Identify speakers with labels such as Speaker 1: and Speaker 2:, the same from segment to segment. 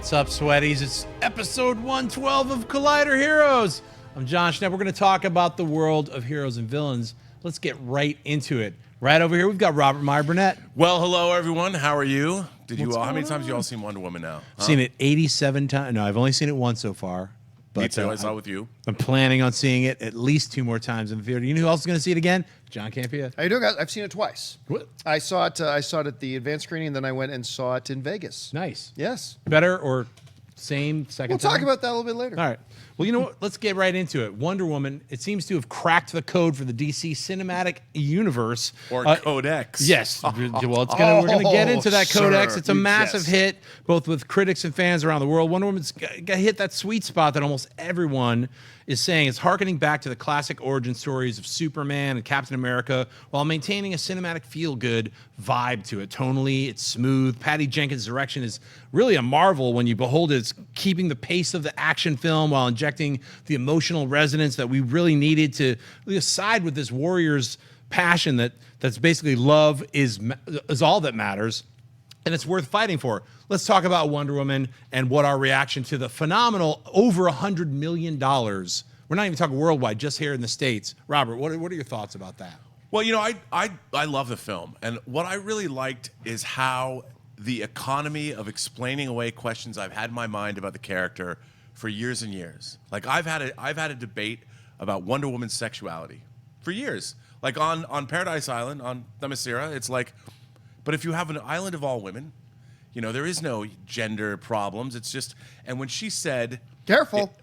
Speaker 1: What's up, sweaties? It's episode 112 of Collider Heroes. I'm Jon Schnepp. We're going to talk about the world of heroes and villains. Let's get right into it. Right over here, we've got Robert Meyer Burnett.
Speaker 2: Well, hello, everyone. How are you? How many times have you all seen Wonder Woman now?
Speaker 1: I've seen it 87 times. No, I've only seen it once so far.
Speaker 2: Me too. I saw it with you.
Speaker 1: I'm planning on seeing it at least 2 more times in the theater. You know who else is going to see it again? John Campea.
Speaker 3: How you doing, guys? I've seen it twice.
Speaker 1: What?
Speaker 3: I saw it at the advanced screening, and then I went and saw it in Vegas.
Speaker 1: Nice.
Speaker 3: Yes.
Speaker 1: Better or same second
Speaker 3: We'll
Speaker 1: time?
Speaker 3: talk about that a little bit later.
Speaker 1: All right. Well, you know what? Let's get right into it. Wonder Woman, it seems to have cracked the code for the DC cinematic universe.
Speaker 2: Or Codex.
Speaker 1: Yes. Well, we're going to get into that Codex.
Speaker 3: Sir.
Speaker 1: It's a massive hit, both with critics and fans around the world. Wonder Woman's got hit that sweet spot that almost everyone is saying. It's harkening back to the classic origin stories of Superman and Captain America while maintaining a cinematic feel-good vibe to it. Tonally, it's smooth. Patty Jenkins' direction is really a marvel when you behold it. It's keeping the pace of the action film while injecting the emotional resonance that we really needed to side with this warrior's passion that's basically love is all that matters. And it's worth fighting for. Let's talk about Wonder Woman and what our reaction to the phenomenal over $100 million. We're not even talking worldwide, just here in the States. Robert, what are your thoughts about that?
Speaker 2: Well, you know, I love the film. And what I really liked is how the economy of explaining away questions I've had in my mind about the character for years and years. Like, I've had a debate about Wonder Woman's sexuality for years. Like, on Paradise Island, on Themyscira, it's like, but if you have an island of all women, you know, there is no gender problems. It's just, and when she said...
Speaker 3: Careful.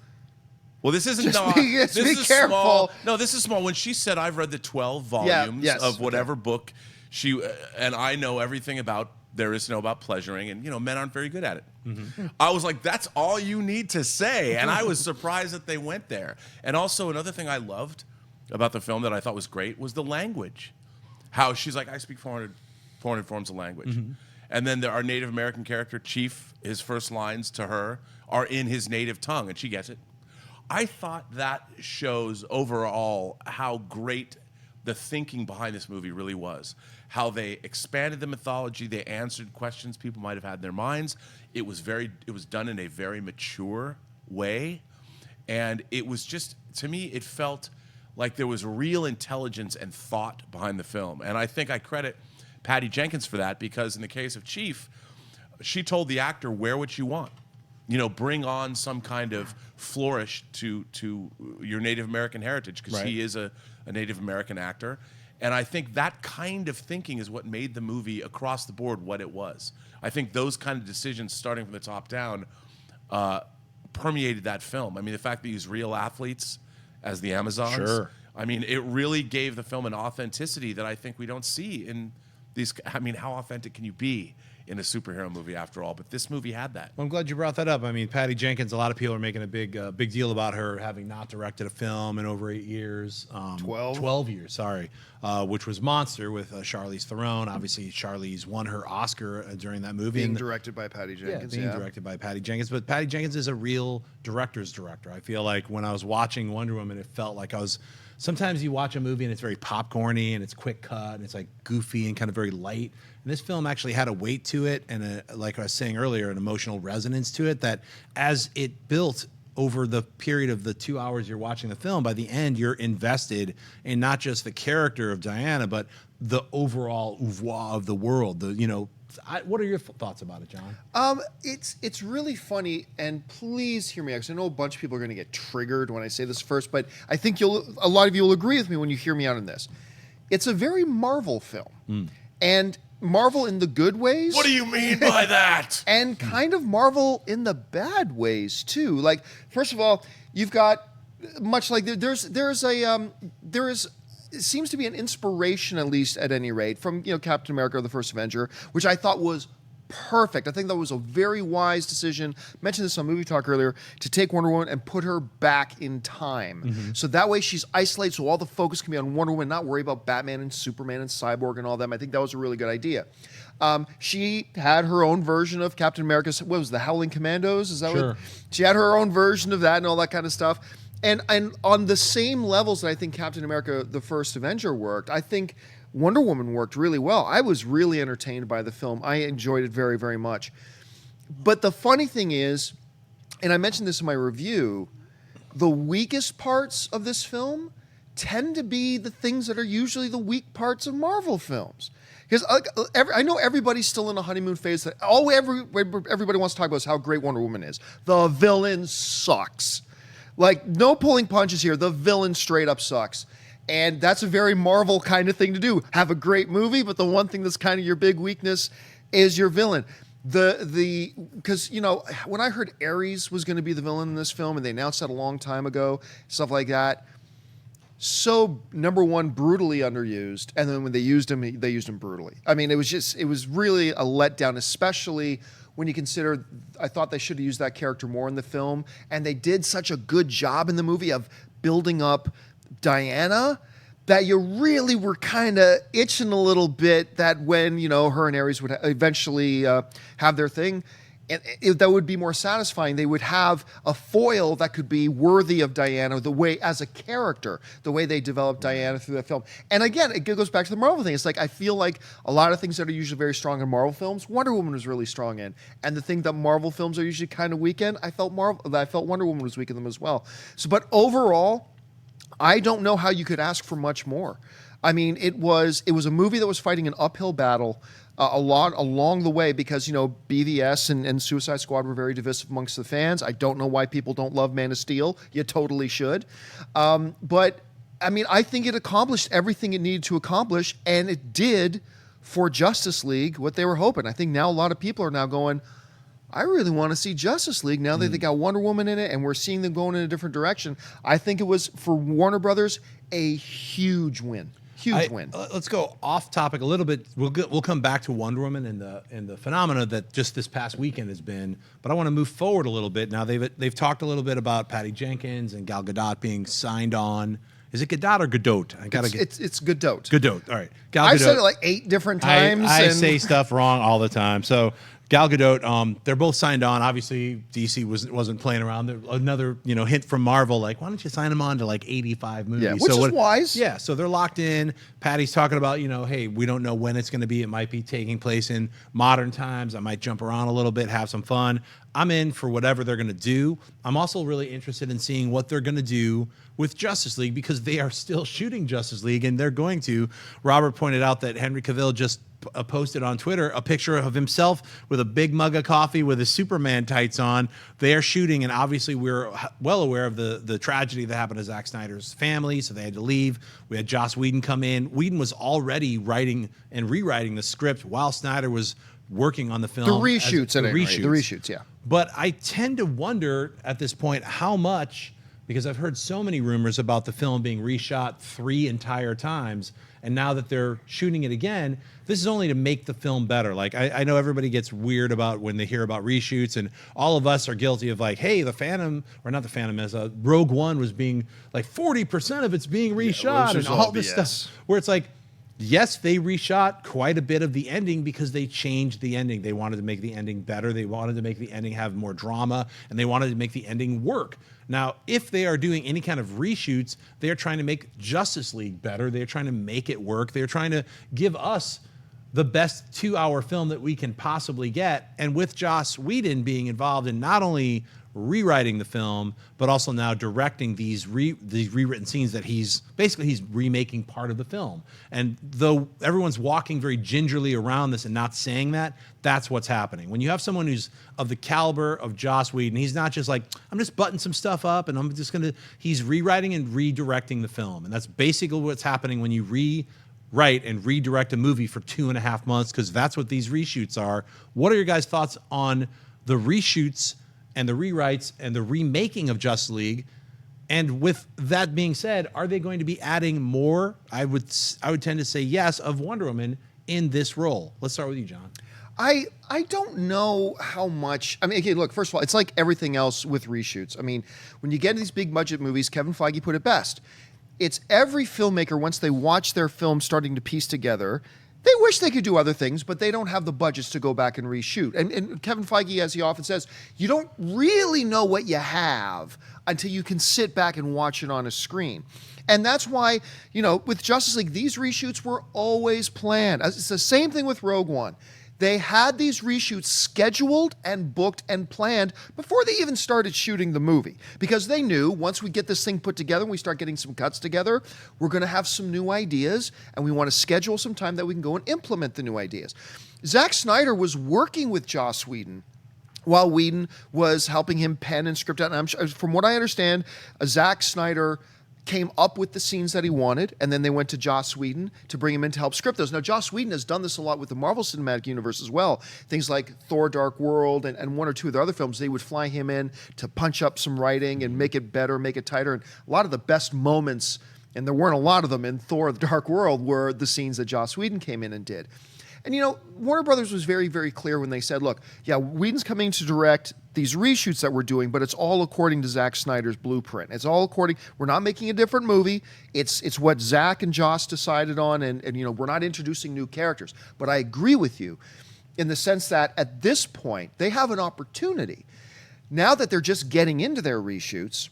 Speaker 2: Well, this isn't...
Speaker 3: Just be careful.
Speaker 2: Small. No, this is small. When she said, I've read the 12 volumes of whatever book and I know everything there is to know about pleasuring, and, you know, men aren't very good at it. Mm-hmm. I was like, that's all you need to say. And I was surprised that they went there. And also, another thing I loved about the film that I thought was great was the language. How she's like, I speak 400 forms of language. Mm-hmm. And then our Native American character, Chief, his first lines to her are in his native tongue, and she gets it. I thought that shows overall how great the thinking behind this movie really was. How they expanded the mythology, they answered questions people might have had in their minds. It was done in a very mature way. And it was just, to me, it felt like there was real intelligence and thought behind the film. And I think I credit Patty Jenkins for that, because in the case of Chief, she told the actor, wear what you want. You know, bring on some kind of flourish to your Native American heritage, because he is a Native American actor. And I think that kind of thinking is what made the movie across the board what it was. I think those kind of decisions, starting from the top down, permeated that film. I mean, the fact that you use real athletes as the Amazons.
Speaker 1: Sure.
Speaker 2: I mean, it really gave the film an authenticity that I think we don't see in these. I mean, how authentic can you be in a superhero movie after all? But this movie had that.
Speaker 1: Well, I'm glad you brought that up. I mean, Patty Jenkins, a lot of people are making a big deal about her having not directed a film in over 8 years. 12 years, sorry. Which was Monster with Charlize Theron. Obviously, Charlize won her Oscar during that movie.
Speaker 3: Being directed by Patty Jenkins.
Speaker 1: Being directed by Patty Jenkins. But Patty Jenkins is a real director's director. I feel like when I was watching Wonder Woman, it felt like I was... Sometimes you watch a movie and it's very popcorny and it's quick cut and it's like goofy and kind of very light. And this film actually had a weight to it and, like I was saying earlier, an emotional resonance to it that as it built over the period of the 2 hours you're watching the film, by the end you're invested in not just the character of Diana, but the overall oeuvre of the world. What are your thoughts about it, John?
Speaker 3: It's really funny, and please hear me out, because I know a bunch of people are going to get triggered when I say this first, but I think a lot of you will agree with me when you hear me out on this. It's a very Marvel film, and Marvel in the good ways.
Speaker 2: What do you mean by that?
Speaker 3: And kind of Marvel in the bad ways too. Like, first of all, you've got much like there seems to be an inspiration, at least at any rate, from Captain America or the First Avenger, which I thought was perfect. I think that was a very wise decision. I mentioned this on Movie Talk earlier, to take Wonder Woman and put her back in time. Mm-hmm. So that way she's isolated, so all the focus can be on Wonder Woman, not worry about Batman and Superman and Cyborg and all them. I think that was a really good idea. She had her own version of Captain America. What was it, the Howling Commandos? Is that what? She had her own version of that and all that kind of stuff. And on the same levels that I think Captain America, the First Avenger worked, I think Wonder Woman worked really well. I was really entertained by the film. I enjoyed it very, very much. But the funny thing is, and I mentioned this in my review, the weakest parts of this film tend to be the things that are usually the weak parts of Marvel films. Because I know everybody's still in a honeymoon phase. That everybody wants to talk about is how great Wonder Woman is. The villain sucks. Like, no pulling punches here. The villain straight up sucks. And that's a very Marvel kind of thing to do. Have a great movie, but the one thing that's kind of your big weakness is your villain. Because, you know, when I heard Ares was going to be the villain in this film, and they announced that a long time ago, stuff like that, so, number one, brutally underused. And then when they used him brutally. I mean, it was really a letdown, especially when you consider, I thought they should have used that character more in the film. And they did such a good job in the movie of building up Diana that you really were kind of itching a little bit that when, you know, her and Ares would eventually have their thing, that would be more satisfying. They would have a foil that could be worthy of Diana, the way, as a character, the way they developed Diana through that film. And again, it goes back to the Marvel thing. It's like, I feel like a lot of things that are usually very strong in Marvel films, Wonder Woman was really strong in. And the thing that Marvel films are usually kind of weak in, I felt Wonder Woman was weak in them as well. So, but overall, I don't know how you could ask for much more. I mean, it was a movie that was fighting an uphill battle a lot along the way because, you know, BVS and Suicide Squad were very divisive amongst the fans. I don't know why people don't love Man of Steel. You totally should. But, I mean, I think it accomplished everything it needed to accomplish, and it did for Justice League what they were hoping. I think now a lot of people are now going, I really want to see Justice League now that they got Wonder Woman in it and we're seeing them going in a different direction. I think it was, for Warner Brothers, a huge win. Huge win.
Speaker 1: Let's go off topic a little bit. We'll come back to Wonder Woman and the phenomena that just this past weekend has been. But I want to move forward a little bit. Now they've talked a little bit about Patty Jenkins and Gal Gadot being signed on. Is it Gadot or Gadot?
Speaker 3: It's Gadot.
Speaker 1: Gadot. All right. Gal
Speaker 3: I've
Speaker 1: Gadot.
Speaker 3: said it like 8 different times.
Speaker 1: I say stuff wrong all the time. So Gal Gadot, they're both signed on. Obviously, DC wasn't playing around. Another hint from Marvel, like, why don't you sign them on to like 85 movies?
Speaker 3: Yeah, which is wise.
Speaker 1: Yeah, so they're locked in. Patty's talking about, hey, we don't know when it's going to be. It might be taking place in modern times. I might jump around a little bit, have some fun. I'm in for whatever they're going to do. I'm also really interested in seeing what they're going to do with Justice League because they are still shooting Justice League, and they're going to. Robert pointed out that Henry Cavill just posted on Twitter a picture of himself with a big mug of coffee with his Superman tights on. They are shooting, and obviously we're well aware of the tragedy that happened to Zack Snyder's family, so they had to leave. We had Joss Whedon come in. Whedon was already writing and rewriting the script while Snyder was working on the film.
Speaker 3: The reshoots, yeah.
Speaker 1: But I tend to wonder at this point how much, because I've heard so many rumors about the film being reshot 3 entire times, and now that they're shooting it again, this is only to make the film better. Like, I know everybody gets weird about when they hear about reshoots, and all of us are guilty of like, hey, the Phantom, or not the Phantom, as Rogue One was being like 40% of it's being reshot, and all this stuff, where it's like, yes, they reshot quite a bit of the ending because they changed the ending. They wanted to make the ending better. They wanted to make the ending have more drama, and they wanted to make the ending work. Now, if they are doing any kind of reshoots, they are trying to make Justice League better. They're trying to make it work. They're trying to give us the best 2-hour film that we can possibly get. And with Joss Whedon being involved in not only rewriting the film, but also now directing these rewritten scenes that he's remaking part of the film. And though everyone's walking very gingerly around this and not saying that, that's what's happening. When you have someone who's of the caliber of Joss Whedon, he's not just like, I'm just buttoning some stuff up and he's rewriting and redirecting the film. And that's basically what's happening when you rewrite and redirect a movie for 2.5 months, because that's what these reshoots are. What are your guys' thoughts on the reshoots and the rewrites and the remaking of Justice League? And with that being said, are they going to be adding more? I would tend to say yes, of Wonder Woman in this role. Let's start with you, John.
Speaker 3: I don't know how much. I mean, okay, look, first of all, it's like everything else with reshoots. I mean, when you get into these big budget movies, Kevin Feige put it best. It's every filmmaker, once they watch their film starting to piece together, they wish they could do other things, but they don't have the budgets to go back and reshoot. And Kevin Feige, as he often says, you don't really know what you have until you can sit back and watch it on a screen. And that's why, with Justice League, these reshoots were always planned. It's the same thing with Rogue One. They had these reshoots scheduled and booked and planned before they even started shooting the movie, because they knew once we get this thing put together and we start getting some cuts together, we're going to have some new ideas, and we want to schedule some time that we can go and implement the new ideas. Zack Snyder was working with Joss Whedon while Whedon was helping him pen and script out. And from what I understand, Zack Snyder came up with the scenes that he wanted, and then they went to Joss Whedon to bring him in to help script those. Now, Joss Whedon has done this a lot with the Marvel Cinematic Universe as well. Things like Thor: Dark World and one or two of the other films, they would fly him in to punch up some writing and make it better, make it tighter. And a lot of the best moments, and there weren't a lot of them in Thor: The Dark World, were the scenes that Joss Whedon came in and did. And, Warner Brothers was very, very clear when they said, look, yeah, Whedon's coming to direct these reshoots that we're doing, but it's all according to Zack Snyder's blueprint. It's all according, we're not making a different movie. It's what Zack and Joss decided on, and we're not introducing new characters. But I agree with you in the sense that at this point, they have an opportunity. Now that they're just getting into their reshoots,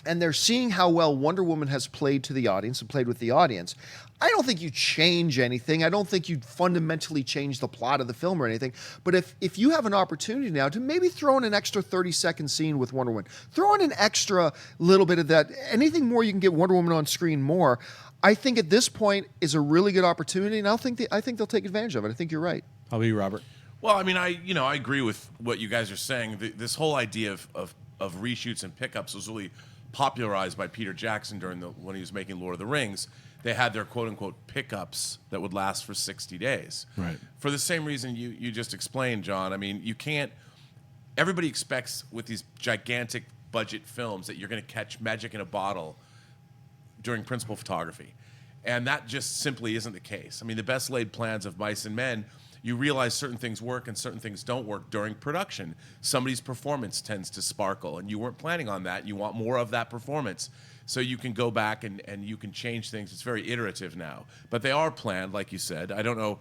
Speaker 3: and they're seeing how well Wonder Woman has played to the audience and played with the audience, I don't think you change anything. I don't think you'd fundamentally change the plot of the film or anything. But if you have an opportunity now to maybe throw in an extra 30-second scene with Wonder Woman, throw in an extra little bit of that, anything more you can get Wonder Woman on screen more, I think at this point is a really good opportunity, and I think they'll take advantage of it. I think you're right.
Speaker 1: How about you, Robert?
Speaker 2: Well, I mean, I agree with what you guys are saying. This whole idea of reshoots and pickups was really popularized by Peter Jackson when he was making Lord of the Rings. They had their quote-unquote pickups that would last for 60 days.
Speaker 1: Right.
Speaker 2: For the same reason you just explained, John. I mean, you can't... Everybody expects with these gigantic budget films that you're going to catch magic in a bottle during principal photography. And that just simply isn't the case. I mean, the best laid plans of Mice and Men, you realize certain things work and certain things don't work during production. Somebody's performance tends to sparkle, and you weren't planning on that. You want more of that performance. So you can go back and you can change things. It's very iterative now. But they are planned, like you said. I don't know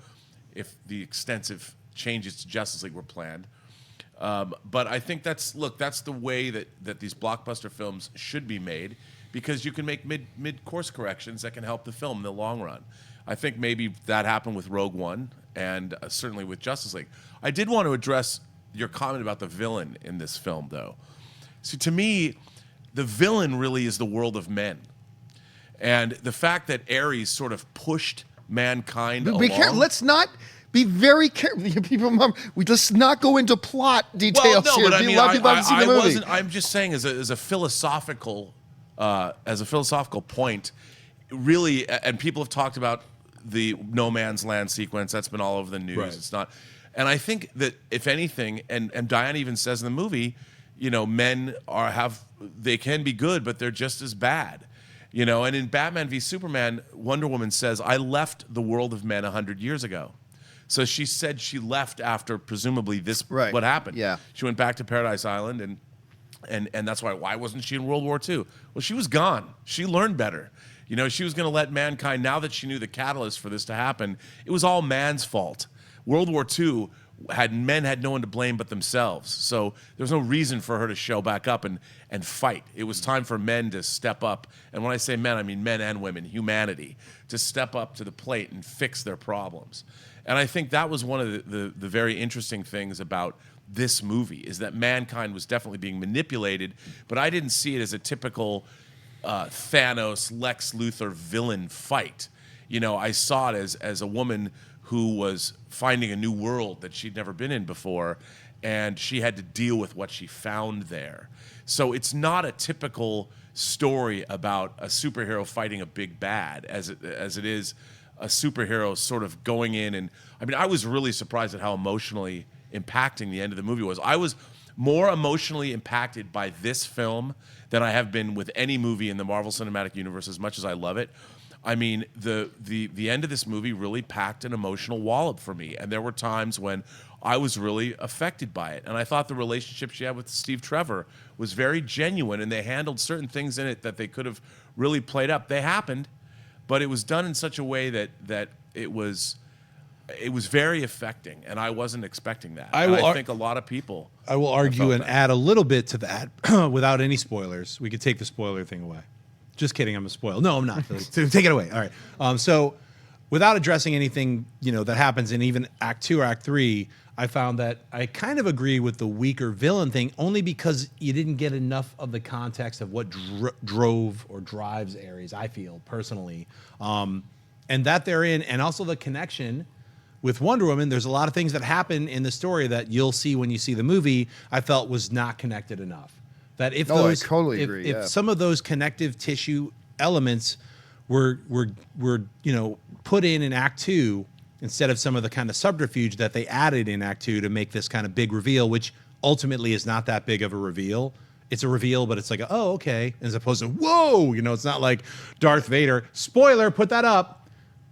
Speaker 2: if the extensive changes to Justice League were planned. But I think that's the way that these blockbuster films should be made, because you can make mid-course corrections that can help the film in the long run. I think maybe that happened with Rogue One, and certainly with Justice League. I did want to address your comment about the villain in this film, though. See, to me, the villain really is the world of men. And the fact that Ares sort of pushed mankind along...
Speaker 3: Let's not be very careful. Let's not go into plot details here.
Speaker 2: But I mean, I
Speaker 3: movie.
Speaker 2: wasn't... I'm just saying as a philosophical point, really, and people have talked about the No Man's Land sequence. That's been all over the news. Right. It's not... And I think that, if anything, and Diane even says in the movie, men they can be good, but they're just as bad. And in Batman v Superman, Wonder Woman says, I left the world of men 100 years ago. So she said she left after presumably what happened.
Speaker 3: Yeah.
Speaker 2: She went back to Paradise Island, and that's why wasn't she in World War II? Well, she was gone. She learned better. She was going to let mankind, now that she knew the catalyst for this to happen, it was all man's fault. World War II men had no one to blame but themselves. So there's no reason for her to show back up and fight. It was time for men to step up. And when I say men, I mean men and women, humanity, to step up to the plate and fix their problems. And I think that was one of the very interesting things about this movie, is that mankind was definitely being manipulated, but I didn't see it as a typical Thanos, Lex Luthor villain fight. I saw it as a woman who was finding a new world that she'd never been in before, and she had to deal with what she found there. So it's not a typical story about a superhero fighting a big bad, as it is a superhero sort of going in. And I mean, I was really surprised at how emotionally impacting the end of the movie was. I was more emotionally impacted by this film than I have been with any movie in the Marvel Cinematic Universe, as much as I love it. I mean, the end of this movie really packed an emotional wallop for me, and there were times when I was really affected by it. And I thought the relationship she had with Steve Trevor was very genuine, and they handled certain things in it that they could have really played up. They happened, but it was done in such a way that it was very affecting, and I wasn't expecting that. I think a lot of people...
Speaker 1: I will argue and add a little bit to that without any spoilers. We could take the spoiler thing away. Just kidding, I'm a spoiler. No, I'm not. Take it away. All right. So without addressing anything, that happens in even Act 2 or Act 3, I found that I kind of agree with the weaker villain thing, only because you didn't get enough of the context of what drove or drives Ares, I feel, personally. And that they're in, and also the connection with Wonder Woman. There's a lot of things that happen in the story that you'll see when you see the movie, I felt was not connected enough. That if
Speaker 3: I totally agree.
Speaker 1: If some of those connective tissue elements were put in Act 2 instead of some of the kind of subterfuge that they added in Act 2 to make this kind of big reveal, which ultimately is not that big of a reveal. It's a reveal, but it's like, oh, okay, as opposed to, whoa, it's not like Darth Vader. Spoiler, put that up.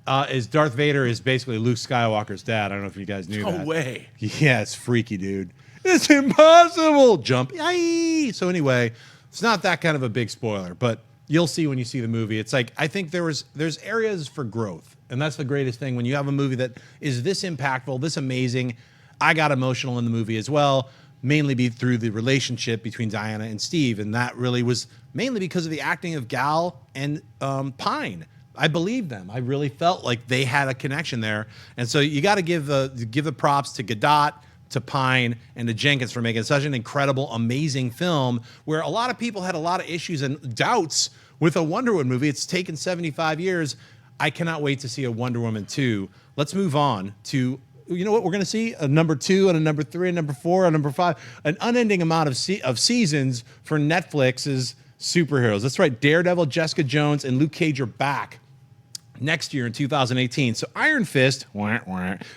Speaker 1: Darth Vader is basically Luke Skywalker's dad. I don't know if you guys knew that.
Speaker 2: No way.
Speaker 1: Yeah, it's freaky, dude. It's impossible. Jump. Yay! So anyway, it's not that kind of a big spoiler, but you'll see when you see the movie. It's like, I think there's areas for growth. And that's the greatest thing. When you have a movie that is this impactful, this amazing, I got emotional in the movie as well, mainly through the relationship between Diana and Steve. And that really was mainly because of the acting of Gal and Pine. I believed them. I really felt like they had a connection there. And so you got to give the props to Gadot, to Pine, and to Jenkins for making such an incredible, amazing film where a lot of people had a lot of issues and doubts with a Wonder Woman movie. It's taken 75 years. I cannot wait to see a Wonder Woman 2. Let's move on to, what we're going to see? A number 2 and a number 3 and number 4 and number 5. An unending amount of seasons for Netflix's superheroes. That's right. Daredevil, Jessica Jones, and Luke Cage are back next year in 2018. So Iron Fist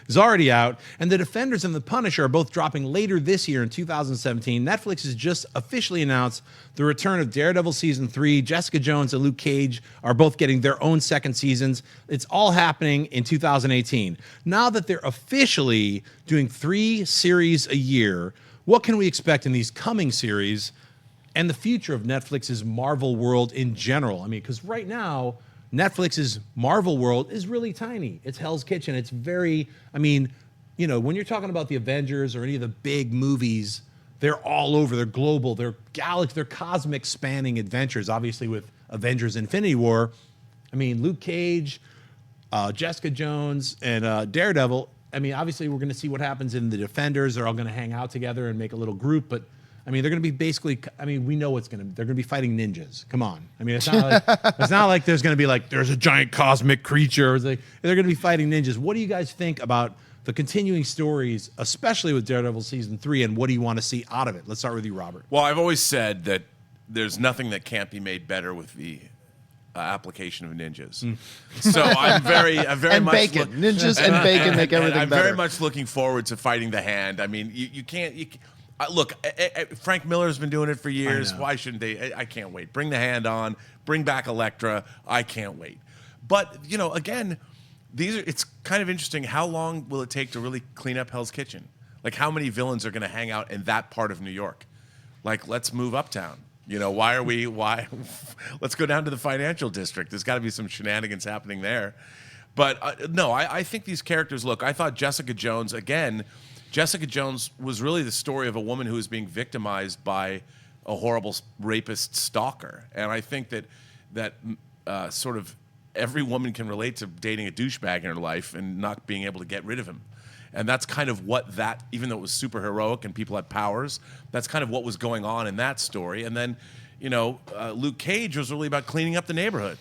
Speaker 1: is already out, and The Defenders and The Punisher are both dropping later this year in 2017. Netflix has just officially announced the return of Daredevil Season 3. Jessica Jones and Luke Cage are both getting their own second seasons. It's all happening in 2018. Now that they're officially doing 3 series a year, what can we expect in these coming series and the future of Netflix's Marvel world in general? I mean, because right now, Netflix's Marvel world is really tiny. It's Hell's Kitchen. It's very, when you're talking about the Avengers or any of the big movies, they're all over. They're global. They're they're cosmic spanning adventures. Obviously with Avengers Infinity War, Luke Cage, Jessica Jones, and Daredevil. Obviously we're going to see what happens in the Defenders. They're all going to hang out together and make a little group, but they're going to be basically, we know they're going to be fighting ninjas. Come on. It's not like there's going to be there's a giant cosmic creature. They're going to be fighting ninjas. What do you guys think about the continuing stories, especially with Daredevil Season 3, and what do you want to see out of it? Let's start with you, Robert.
Speaker 2: Well, I've always said that there's nothing that can't be made better with the application of ninjas. So I'm very
Speaker 3: and
Speaker 2: much
Speaker 3: bacon. Ninjas and bacon make everything
Speaker 2: I'm
Speaker 3: better.
Speaker 2: very much looking forward to fighting the Hand. You can't. Look, Frank Miller's been doing it for years. Why shouldn't they? I can't wait. Bring the Hand on. Bring back Elektra. I can't wait. But, again, it's kind of interesting. How long will it take to really clean up Hell's Kitchen? How many villains are going to hang out in that part of New York? Let's move uptown. Why? Let's go down to the financial district. There's got to be some shenanigans happening there. But, no, I think these characters, look, I thought Jessica Jones was really the story of a woman who was being victimized by a horrible rapist stalker. And I think that sort of every woman can relate to dating a douchebag in her life and not being able to get rid of him. And that's kind of what even though it was super heroic and people had powers, that's kind of what was going on in that story. And then, Luke Cage was really about cleaning up the neighborhood.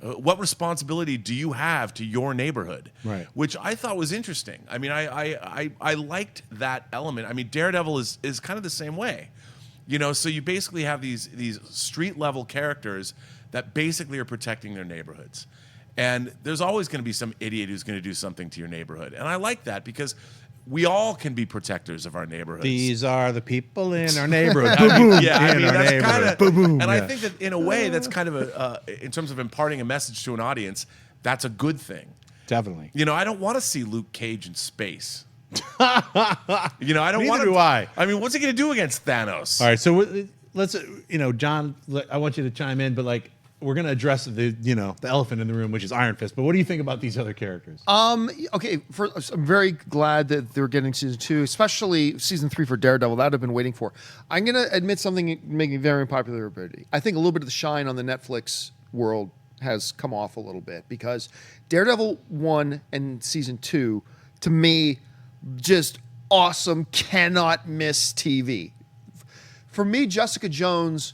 Speaker 2: What responsibility do you have to your neighborhood?
Speaker 1: Right.
Speaker 2: Which I thought was interesting. I liked that element. Daredevil is kind of the same way. So you basically have these street level characters that basically are protecting their neighborhoods. And there's always going to be some idiot who's going to do something to your neighborhood. And I like that because we all can be protectors of our neighborhoods.
Speaker 1: These are the people in our neighborhood.
Speaker 2: That's kind of, and I think that in a way, that's kind of in terms of imparting a message to an audience, that's a good thing.
Speaker 1: Definitely.
Speaker 2: I don't want to see Luke Cage in space. I don't want to.
Speaker 1: Do I.
Speaker 2: What's he going to do against Thanos?
Speaker 1: All right, so let's, John, I want you to chime in, but we're going to address the elephant in the room, which is Iron Fist. But what do you think about these other characters?
Speaker 3: Okay, I'm very glad that they're getting Season 2, especially Season 3 for Daredevil. That I've been waiting for. I'm going to admit something making me very unpopular with everybody. I think a little bit of the shine on the Netflix world has come off a little bit, because Daredevil 1 and season 2, to me, just awesome, cannot miss TV. For me, Jessica Jones,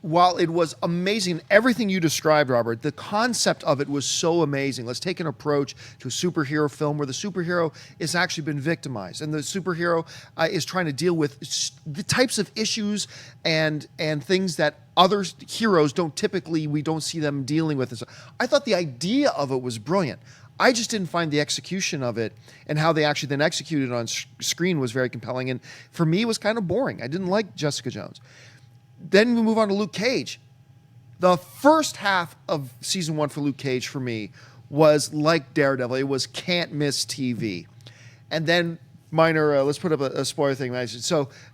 Speaker 3: while it was amazing, everything you described, Robert, the concept of it was so amazing. Let's take an approach to a superhero film where the superhero has actually been victimized, and the superhero is trying to deal with the types of issues and things that other heroes we don't see them dealing with. I thought the idea of it was brilliant. I just didn't find the execution of it and how they actually then executed it on screen was very compelling, and for me, it was kind of boring. I didn't like Jessica Jones. Then we move on to Luke Cage. The first half of season 1 for Luke Cage for me was like Daredevil. It was can't miss TV. And then let's put up a spoiler thing.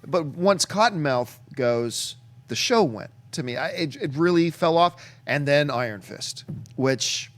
Speaker 3: But once Cottonmouth goes, the show went to me. It really fell off. And then Iron Fist, which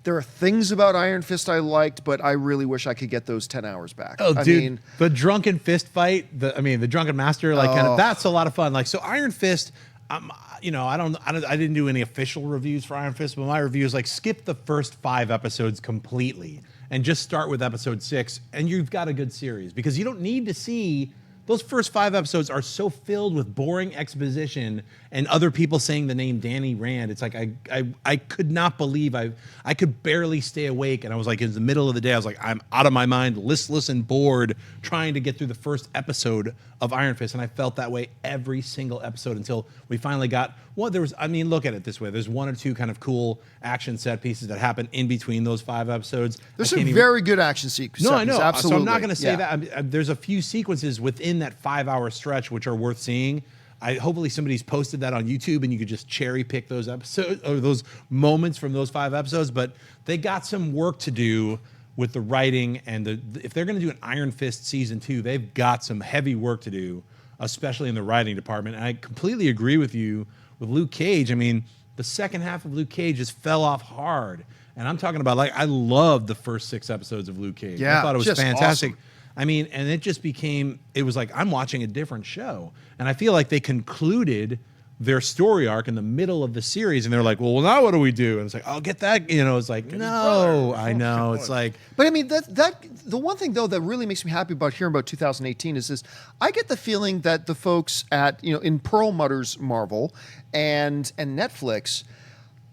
Speaker 3: there are things about Iron Fist I liked, but I really wish I could get those 10 hours back.
Speaker 1: Oh, dude, the drunken fist fight, the drunken master, that's a lot of fun. Like, so Iron Fist, I didn't do any official reviews for Iron Fist, but my review is like, skip the first 5 episodes completely and just start with episode 6, and you've got a good series, because you don't need to see. Those first 5 episodes are so filled with boring exposition and other people saying the name Danny Rand. It's like I could not believe I could barely stay awake, and I was like, in the middle of the day, I was like, I'm out of my mind, listless and bored, trying to get through the first episode of Iron Fist, and I felt that way every single episode until we finally got. Well, look at it this way. There's 1 or 2 kind of cool action set pieces that happen in between those 5 episodes.
Speaker 3: There's some very good action sequences.
Speaker 1: No, I know.
Speaker 3: Absolutely.
Speaker 1: So I'm not going to say that. There's a few sequences within that 5-hour stretch which are worth seeing. Hopefully somebody's posted that on YouTube and you could just cherry pick those episodes or those moments from those 5 episodes. But they got some work to do with the writing, and if they're going to do an Iron Fist season 2, they've got some heavy work to do, especially in the writing department. And I completely agree with you with Luke Cage. I mean, the second half of Luke Cage just fell off hard. And I'm talking about, I loved the first 6 episodes of Luke Cage.
Speaker 3: Yeah,
Speaker 1: I thought it was
Speaker 3: just
Speaker 1: fantastic.
Speaker 3: Awesome.
Speaker 1: I mean, and it was like, I'm watching a different show. And I feel like they concluded their story arc in the middle of the series, and they're like, well, now what do we do? And it's like, I'll get that. It's like, no, I know. It's like,
Speaker 3: but I mean, that the one thing though that really makes me happy about hearing about 2018 is this. I get the feeling that the folks at in Perlmutter's Marvel and Netflix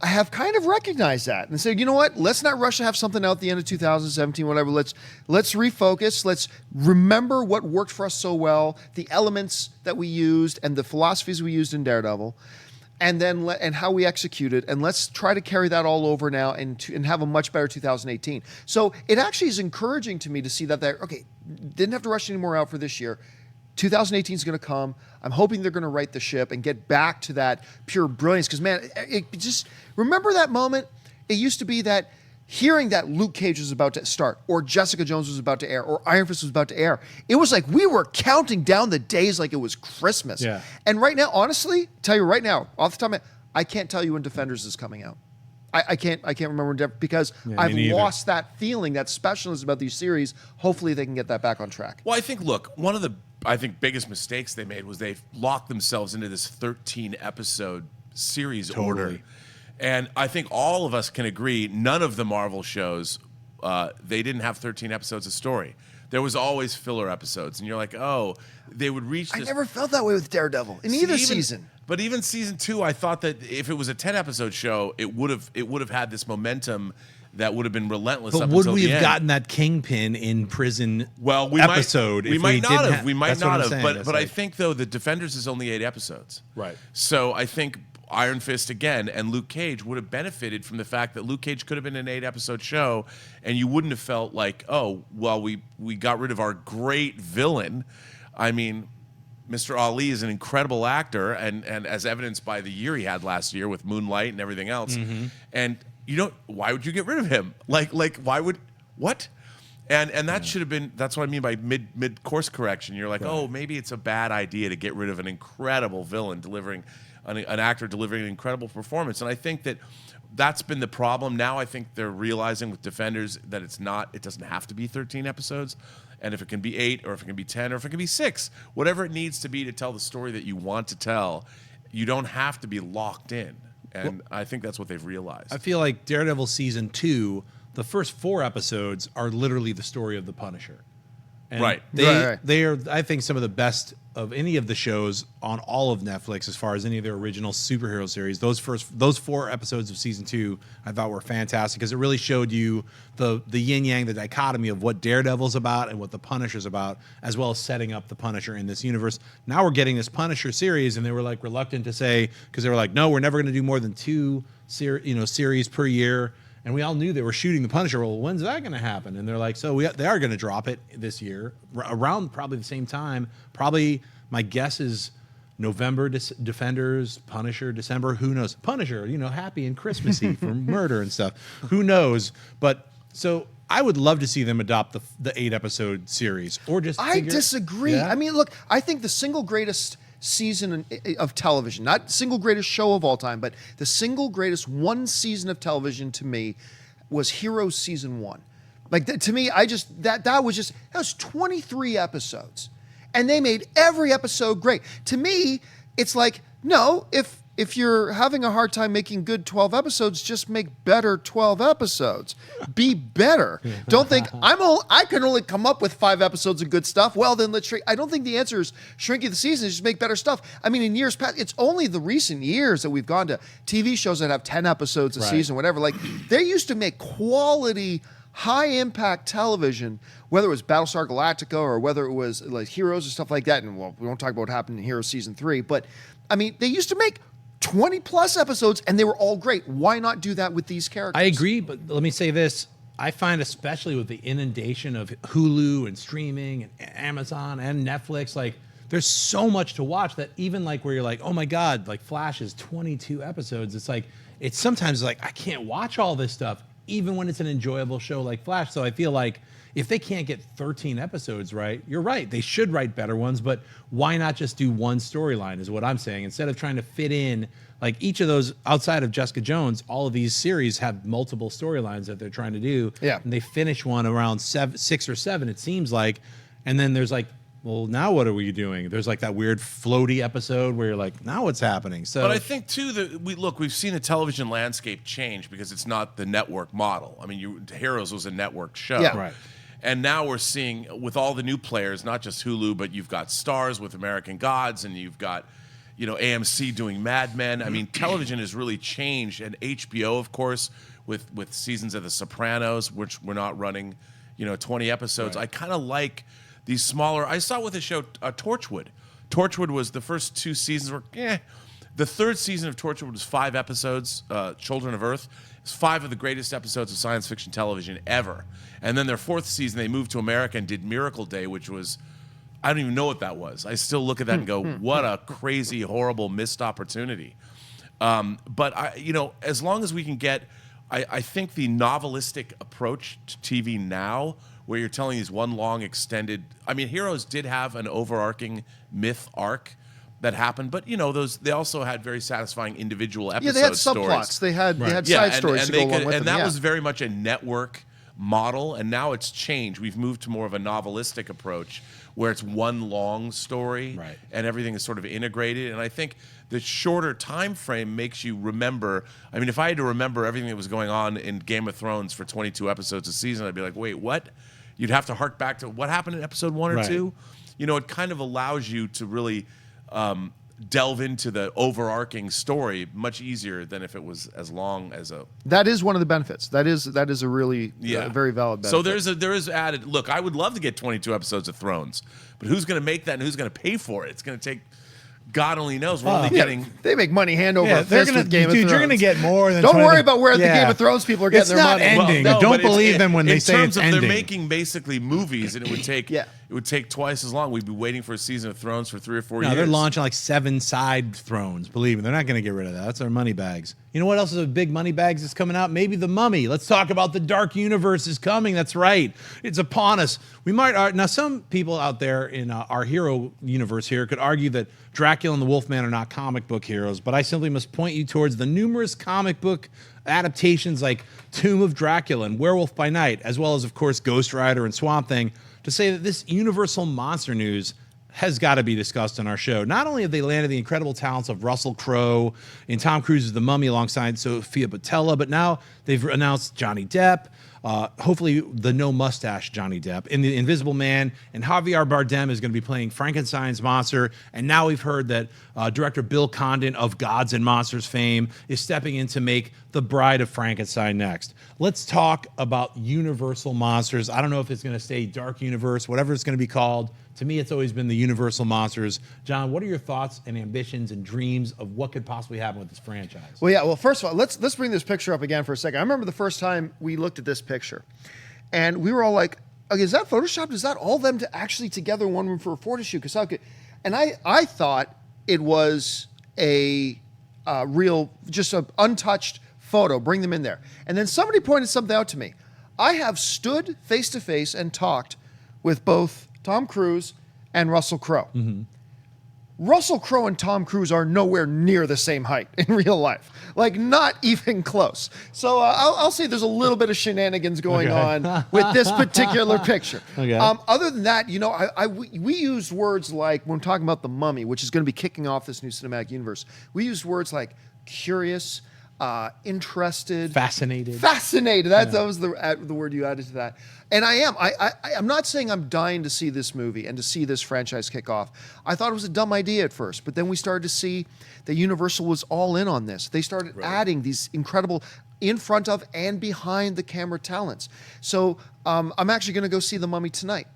Speaker 3: have kind of recognized that and said, you know what? Let's not rush to have something out at the end of 2017, whatever. Let's refocus. Let's remember what worked for us so well, the elements that we used and the philosophies we used in Daredevil, and then and how we executed, and let's try to carry that all over now and have a much better 2018. So it actually is encouraging to me to see that didn't have to rush any more out for this year. 2018 is going to come. I'm hoping they're going to right the ship and get back to that pure brilliance. Because, man, it just remember that moment. It used to be that hearing that Luke Cage was about to start, or Jessica Jones was about to air, or Iron Fist was about to air. It was like we were counting down the days like it was Christmas.
Speaker 1: Yeah.
Speaker 3: And right now, honestly, tell you right now, off the top of my head, I can't tell you when Defenders is coming out. I can't remember because I've lost that feeling, that specialness about these series. Hopefully they can get that back on track.
Speaker 2: Well, I think, look, one of the biggest mistakes they made was they locked themselves into this 13-episode series order. And I think all of us can agree, none of the Marvel shows, they didn't have 13 episodes of story. There was always filler episodes. And you're like, oh, they would reach this.
Speaker 3: I never felt that way with Daredevil in either season.
Speaker 2: But even season 2, I thought that if it was a 10-episode show, it would have had this momentum that would have been relentless.
Speaker 1: But
Speaker 2: up
Speaker 1: would
Speaker 2: until
Speaker 1: we
Speaker 2: the
Speaker 1: have
Speaker 2: end.
Speaker 1: gotten that Kingpin in prison
Speaker 2: episode? We might not have. We might not have. But
Speaker 1: like,
Speaker 2: I think though the Defenders is only 8 episodes.
Speaker 1: Right.
Speaker 2: So I think Iron Fist again and Luke Cage would have benefited from the fact that Luke Cage could have been an 8-episode show, and you wouldn't have felt like, oh, well, we got rid of our great villain. I mean, Mr. Ali is an incredible actor, and as evidenced by the year he had last year with Moonlight and everything else. Mm-hmm. And why would you get rid of him? Like why would what? And that should have been. That's what I mean by mid course correction. You're like, oh, maybe it's a bad idea to get rid of an incredible villain delivering an actor delivering an incredible performance. And I think that's been the problem. Now I think they're realizing with Defenders that it doesn't have to be 13 episodes. And if it can be 8, or if it can be 10, or if it can be 6, whatever it needs to be to tell the story that you want to tell, you don't have to be locked in. And I think that's what they've realized.
Speaker 1: I feel like Daredevil season 2, the first 4 episodes are literally the story of the Punisher. And
Speaker 2: Right.
Speaker 1: They are, I think, some of the best of any of the shows on all of Netflix as far as any of their original superhero series. Those 4 episodes of season 2 I thought were fantastic because it really showed you the yin yang, the dichotomy of what Daredevil's about and what the Punisher's about, as well as setting up the Punisher in this universe. Now we're getting this Punisher series, and they were like reluctant to say, because they were like, no, we're never going to do more than 2 series per year. And we all knew they were shooting the Punisher. Well, when's that going to happen? And they're like, they are going to drop it this year, around probably the same time. Probably, my guess is November, Defenders, Punisher, December. Who knows? Punisher, happy and Christmassy for murder and stuff. Who knows? But so I would love to see them adopt the 8-episode series, or just.
Speaker 3: I disagree. Yeah? I mean, look, I think the single greatest season of television, not single greatest show of all time, but the single greatest one season of television to me was Heroes season 1. Like to me, that was 23 episodes, and they made every episode great. To me, it's like, no, if you're having a hard time making good 12 episodes, just make better 12 episodes. Be better. Don't think I can only come up with 5 episodes of good stuff. Well, then let's shrink. I don't think the answer is shrinking the season. Just make better stuff. I mean, in years past, it's only the recent years that we've gone to TV shows that have 10 episodes a season, whatever. Like they used to make quality, high impact television, whether it was Battlestar Galactica or whether it was like Heroes or stuff like that. And well, we won't talk about what happened in Heroes season 3, but I mean, they used to make 20 plus episodes and they were all great. Why not do that with these characters?
Speaker 1: I agree, but let me say this. I find, especially with the inundation of Hulu and streaming and Amazon and Netflix, like there's so much to watch that even like where you're like, oh my God, like Flash is 22 episodes. It's like, it's sometimes like, I can't watch all this stuff, even when it's an enjoyable show like Flash. So I feel like if they can't get 13 episodes right, you're right. They should write better ones, but why not just do one storyline is what I'm saying. Instead of trying to fit in, like each of those, outside of Jessica Jones, all of these series have multiple storylines that they're trying to do.
Speaker 3: Yeah.
Speaker 1: And they finish one around 6 or 7, it seems like. And then there's like, well, now what are we doing? There's like that weird floaty episode where you're like, now what's happening? So,
Speaker 2: but I think too that we've seen the television landscape change because it's not the network model. I mean, Heroes was a network show.
Speaker 3: Yeah.
Speaker 1: Right.
Speaker 2: And now we're seeing with all the new players, not just Hulu, but you've got Stars with American Gods, and you've got, AMC doing Mad Men. I mean, television has really changed, and HBO, of course, with seasons of The Sopranos, which we're not running, 20 episodes. Right. I kind of like these smaller. I saw with the show Torchwood. Torchwood was the first 2 seasons were, The 3rd season of Torchwood was 5 episodes. Children of Earth. It's 5 of the greatest episodes of science fiction television ever. And then their 4th season, they moved to America and did Miracle Day, which was, I don't even know what that was. I still look at that and go, what a crazy, horrible missed opportunity. But as long as we can get, I think the novelistic approach to TV now, where you're telling these one long extended, I mean, Heroes did have an overarching myth arc that happened, but they also had very satisfying individual episode
Speaker 3: stories. Yeah, they had
Speaker 2: stories.
Speaker 3: subplots. They had side stories to go along with them.
Speaker 2: And that was very much a network model, and now it's changed. We've moved to more of a novelistic approach where it's one long story,
Speaker 1: right,
Speaker 2: and everything is sort of integrated. And I think the shorter time frame makes you remember. I mean, if I had to remember everything that was going on in Game of Thrones for 22 episodes a season, I'd be like, wait, what? You'd have to hark back to what happened in episode 1 or 2. It kind of allows you to really delve into the overarching story much easier than if it was as long as a.
Speaker 3: That is one of the benefits. That is a really very valid benefit.
Speaker 2: So there is added. Look, I would love to get 22 episodes of Thrones, but who's going to make that and who's going to pay for it? It's going to take. God only knows. We're only getting.
Speaker 3: They make money hand over fist with Game of Thrones.
Speaker 1: You're going to get more than.
Speaker 3: Don't worry about where the Game of Thrones people are getting their money.
Speaker 1: It's not ending.
Speaker 2: Well, no,
Speaker 1: don't believe them when they say it's ending.
Speaker 2: In terms of they're making basically movies, and it would take it would take twice as long. We'd be waiting for a season of Thrones for 3 or 4 years.
Speaker 1: No, they're launching like 7 side thrones. Believe me, they're not going to get rid of that. That's our money bags. You know what else is a big money bags that's coming out? Maybe The Mummy. Let's talk about the Dark Universe is coming. That's right. It's upon us. We might now some people out there in our hero universe here could argue that Dracula and the Wolfman are not comic book heroes, but I simply must point you towards the numerous comic book adaptations like Tomb of Dracula and Werewolf by Night, as well as, of course, Ghost Rider and Swamp Thing, to say that this universal monster news has got to be discussed on our show. Not only have they landed the incredible talents of Russell Crowe in Tom Cruise's The Mummy alongside Sophia Boutella, but now they've announced Johnny Depp, hopefully the no mustache Johnny Depp, in The Invisible Man, and Javier Bardem is going to be playing Frankenstein's monster. And now we've heard that director Bill Condon of Gods and Monsters fame is stepping in to make The Bride of Frankenstein next. Let's talk about Universal Monsters. I don't know if it's going to stay Dark Universe, whatever it's going to be called. To me, it's always been the Universal Monsters. John, what are your thoughts and ambitions and dreams of what could possibly happen with this franchise?
Speaker 3: Well, yeah. Well, first of all, let's bring this picture up again for a second. I remember the first time we looked at this picture, and we were all like, "Okay, is that photoshopped? Is that all them to actually together in one room for a photo shoot?" Because how could? And I thought it was a real, just an untouched photo. Bring them in there. And then somebody pointed something out to me. I have stood face to face and talked with both Tom Cruise and Russell Crowe.
Speaker 1: Mm-hmm.
Speaker 3: Russell Crowe and Tom Cruise are nowhere near the same height in real life. Like, not even close. So I'll say there's a little bit of shenanigans going on with this particular picture.
Speaker 1: Okay.
Speaker 3: Other than that, you know, we used words like, when talking about The Mummy, which is going to be kicking off this new cinematic universe, we used words like curious, interested,
Speaker 1: Fascinated.
Speaker 3: That was the word you added to that. And I'm not saying I'm dying to see this movie and to see this franchise kick off. I thought it was a dumb idea at first, but then we started to see that Universal was all in on this. They started adding these incredible in front of and behind the camera talents. So I'm actually going to go see The Mummy tonight.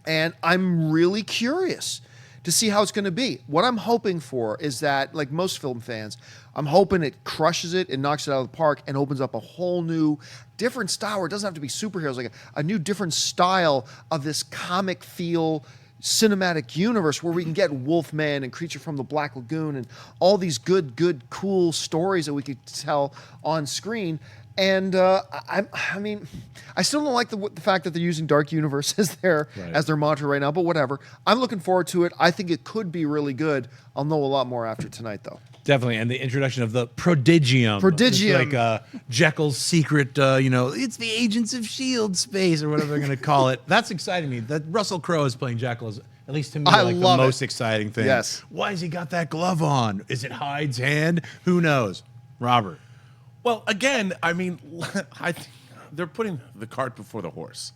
Speaker 3: And I'm really curious to see how it's going to be. What I'm hoping for is that, like most film fans, I'm hoping it crushes it and knocks it out of the park and opens up a whole new, different style where it doesn't have to be superheroes, like a new different style of this comic feel cinematic universe where we can get Wolfman and Creature from the Black Lagoon and all these good, cool stories that we could tell on screen. And I mean, I still don't like the fact that they're using Dark Universe as their mantra right now, but whatever. I'm looking forward to it. I think it could be really good. I'll know a lot more after tonight, though.
Speaker 1: Definitely, and the introduction of the Prodigium. It's like Jekyll's secret, it's the Agents of S.H.I.E.L.D. space, or whatever they're going to call it. That's exciting me. That Russell Crowe is playing Jekyll is, at least to me, like the most exciting thing.
Speaker 3: Yes.
Speaker 1: Why has he got that glove on? Is it Hyde's hand? Who knows? Robert.
Speaker 2: Well, again, I mean, they're putting the cart before the horse.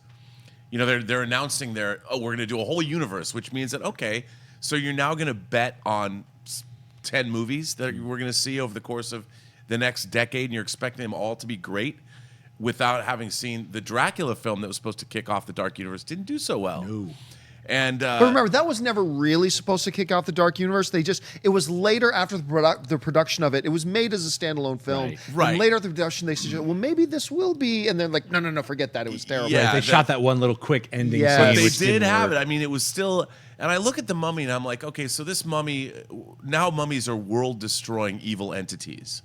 Speaker 2: You know, they're announcing we're going to do a whole universe, which means that, okay, so you're now going to bet on 10 movies that we're going to see over the course of the next decade, and you're expecting them all to be great without having seen the Dracula film that was supposed to kick off the Dark Universe. Didn't do so well.
Speaker 1: No.
Speaker 2: And
Speaker 3: but remember, that was never really supposed to kick off the Dark Universe. It was later after the production of it. It was made as a standalone film.
Speaker 2: Right.
Speaker 3: And later after the production, they suggested, well, maybe this will be. And then like, no, forget that. It was terrible.
Speaker 2: Yeah,
Speaker 1: they shot that one little quick ending scene.
Speaker 2: But they
Speaker 1: which
Speaker 2: did have
Speaker 1: work.
Speaker 2: it. I mean, it was still. And I look at the Mummy and I'm like, okay, so this mummy, now mummies are world-destroying evil entities.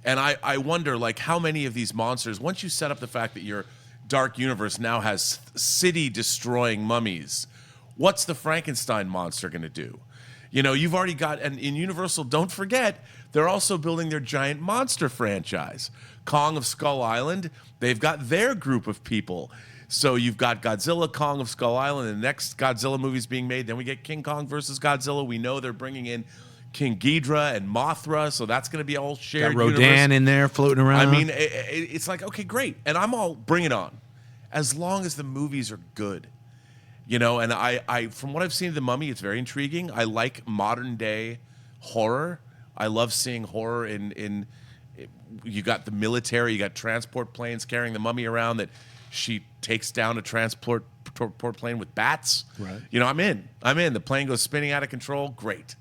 Speaker 2: And I wonder, like, how many of these monsters, once you set up the fact that your Dark Universe now has city-destroying mummies, what's the Frankenstein monster going to do? You know, you've already got, and in Universal, don't forget, they're also building their giant monster franchise. Kong of Skull Island, they've got their group of people. So you've got Godzilla, Kong of Skull Island, and the next Godzilla movie's being made. Then we get King Kong versus Godzilla. We know they're bringing in King Ghidorah and Mothra, so that's going to be all shared.
Speaker 1: Got Rodan
Speaker 2: universe.
Speaker 1: in there floating around.
Speaker 2: I mean, it's like, okay, great. And I'm all, bring it on. As long as the movies are good. You know, and I from what I've seen of The Mummy, it's very intriguing. I like modern day horror. I love seeing horror in you got the military, you got transport planes carrying the mummy around that she takes down a transport plane with bats.
Speaker 1: Right.
Speaker 2: You know, I'm in. The plane goes spinning out of control. Great.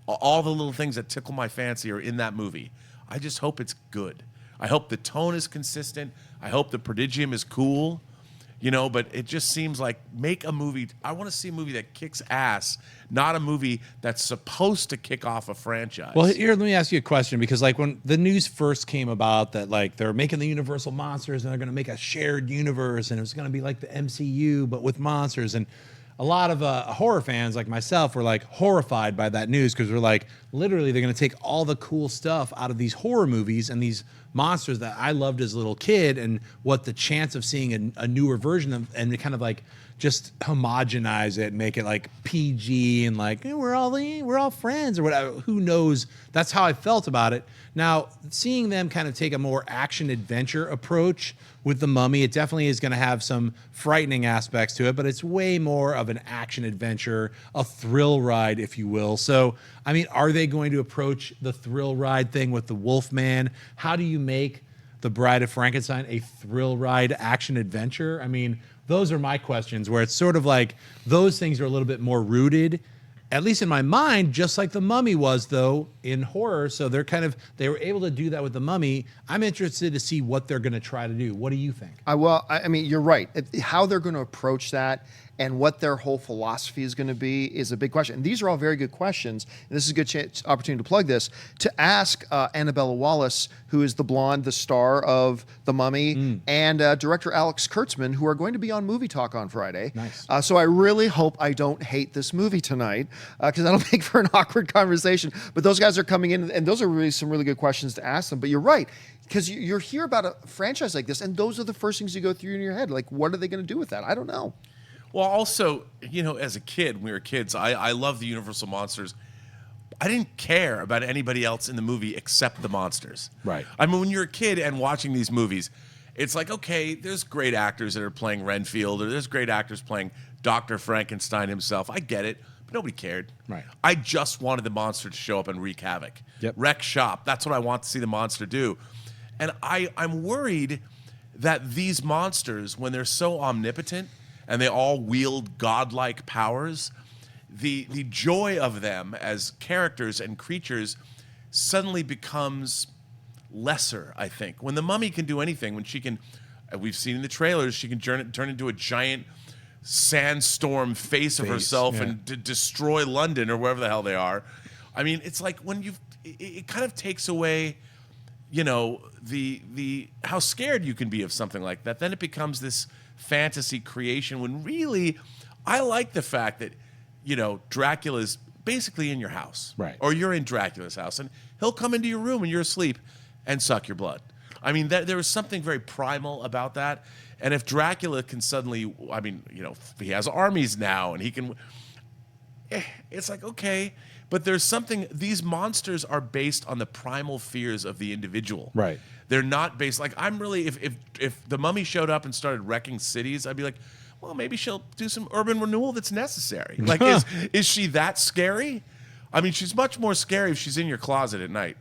Speaker 2: All the little things that tickle my fancy are in that movie. I just hope it's good. I hope the tone is consistent. I hope the prodigium is cool. You know, but it just seems like make a movie. I want to see a movie that kicks ass, not a movie that's supposed to kick off a franchise.
Speaker 1: Well, here, let me ask you a question, because like when the news first came about that like they're making the Universal Monsters and they're going to make a shared universe and it was going to be like the MCU but with monsters, and a lot of horror fans like myself were like horrified by that news, because we're like, literally they're going to take all the cool stuff out of these horror movies and these monsters that I loved as a little kid, and what the chance of seeing a newer version of, and kind of like just homogenize it and make it like PG and like we're all friends or whatever. Who knows? That's how I felt about it. Now, seeing them kind of take a more action adventure approach with The Mummy, it definitely is going to have some frightening aspects to it, but it's way more of an action adventure, a thrill ride, if you will. So, I mean, are they going to approach the thrill ride thing with the Wolfman? How do you make The Bride of Frankenstein a thrill ride action adventure? I mean, those are my questions, where it's sort of like those things are a little bit more rooted, at least in my mind, just like The Mummy was, though, in horror. So they were able to do that with The Mummy. I'm interested to see what they're going to try to do. What do you think?
Speaker 3: Well, I mean, you're right. How they're going to approach that and what their whole philosophy is going to be is a big question. And these are all very good questions. And this is a good opportunity to plug this, to ask Annabella Wallace, who is the blonde, the star of The Mummy, and director Alex Kurtzman, who are going to be on Movie Talk on Friday.
Speaker 1: Nice.
Speaker 3: So I really hope I don't hate this movie tonight, because that'll make for an awkward conversation. But those guys are coming in, and those are really some really good questions to ask them. But you're right, because you hear about a franchise like this, and those are the first things you go through in your head. Like, what are they going to do with that? I don't know.
Speaker 2: Well, also, as a kid, when we were kids, I loved the Universal monsters. I didn't care about anybody else in the movie except the monsters.
Speaker 1: Right.
Speaker 2: I mean, when you're a kid and watching these movies, it's like, okay, there's great actors that are playing Renfield, or there's great actors playing Dr. Frankenstein himself. I get it, but nobody cared.
Speaker 1: Right.
Speaker 2: I just wanted the monster to show up and wreak havoc.
Speaker 1: Yep.
Speaker 2: Wreck shop. That's what I want to see the monster do. And I'm worried that these monsters, when they're so omnipotent, and they all wield godlike powers, the joy of them as characters and creatures suddenly becomes lesser, I think. When the Mummy can do anything, when she can, we've seen in the trailers, she can turn into a giant sandstorm face of herself and destroy London or wherever the hell they are. I mean, it's like when it kind of takes away, the how scared you can be of something like that. Then it becomes this fantasy creation, when really I like the fact that Dracula's basically in your house,
Speaker 1: right?
Speaker 2: Or you're in Dracula's house, and he'll come into your room when you're asleep and suck your blood. I mean, there was something very primal about that. And if Dracula can suddenly, he has armies now, and he can, it's like, okay, but there's something, these monsters are based on the primal fears of the individual,
Speaker 1: right?
Speaker 2: They're not based, like, I'm really, if the Mummy showed up and started wrecking cities, I'd be like, well, maybe she'll do some urban renewal that's necessary. Like, is she that scary? I mean, she's much more scary if she's in your closet at night.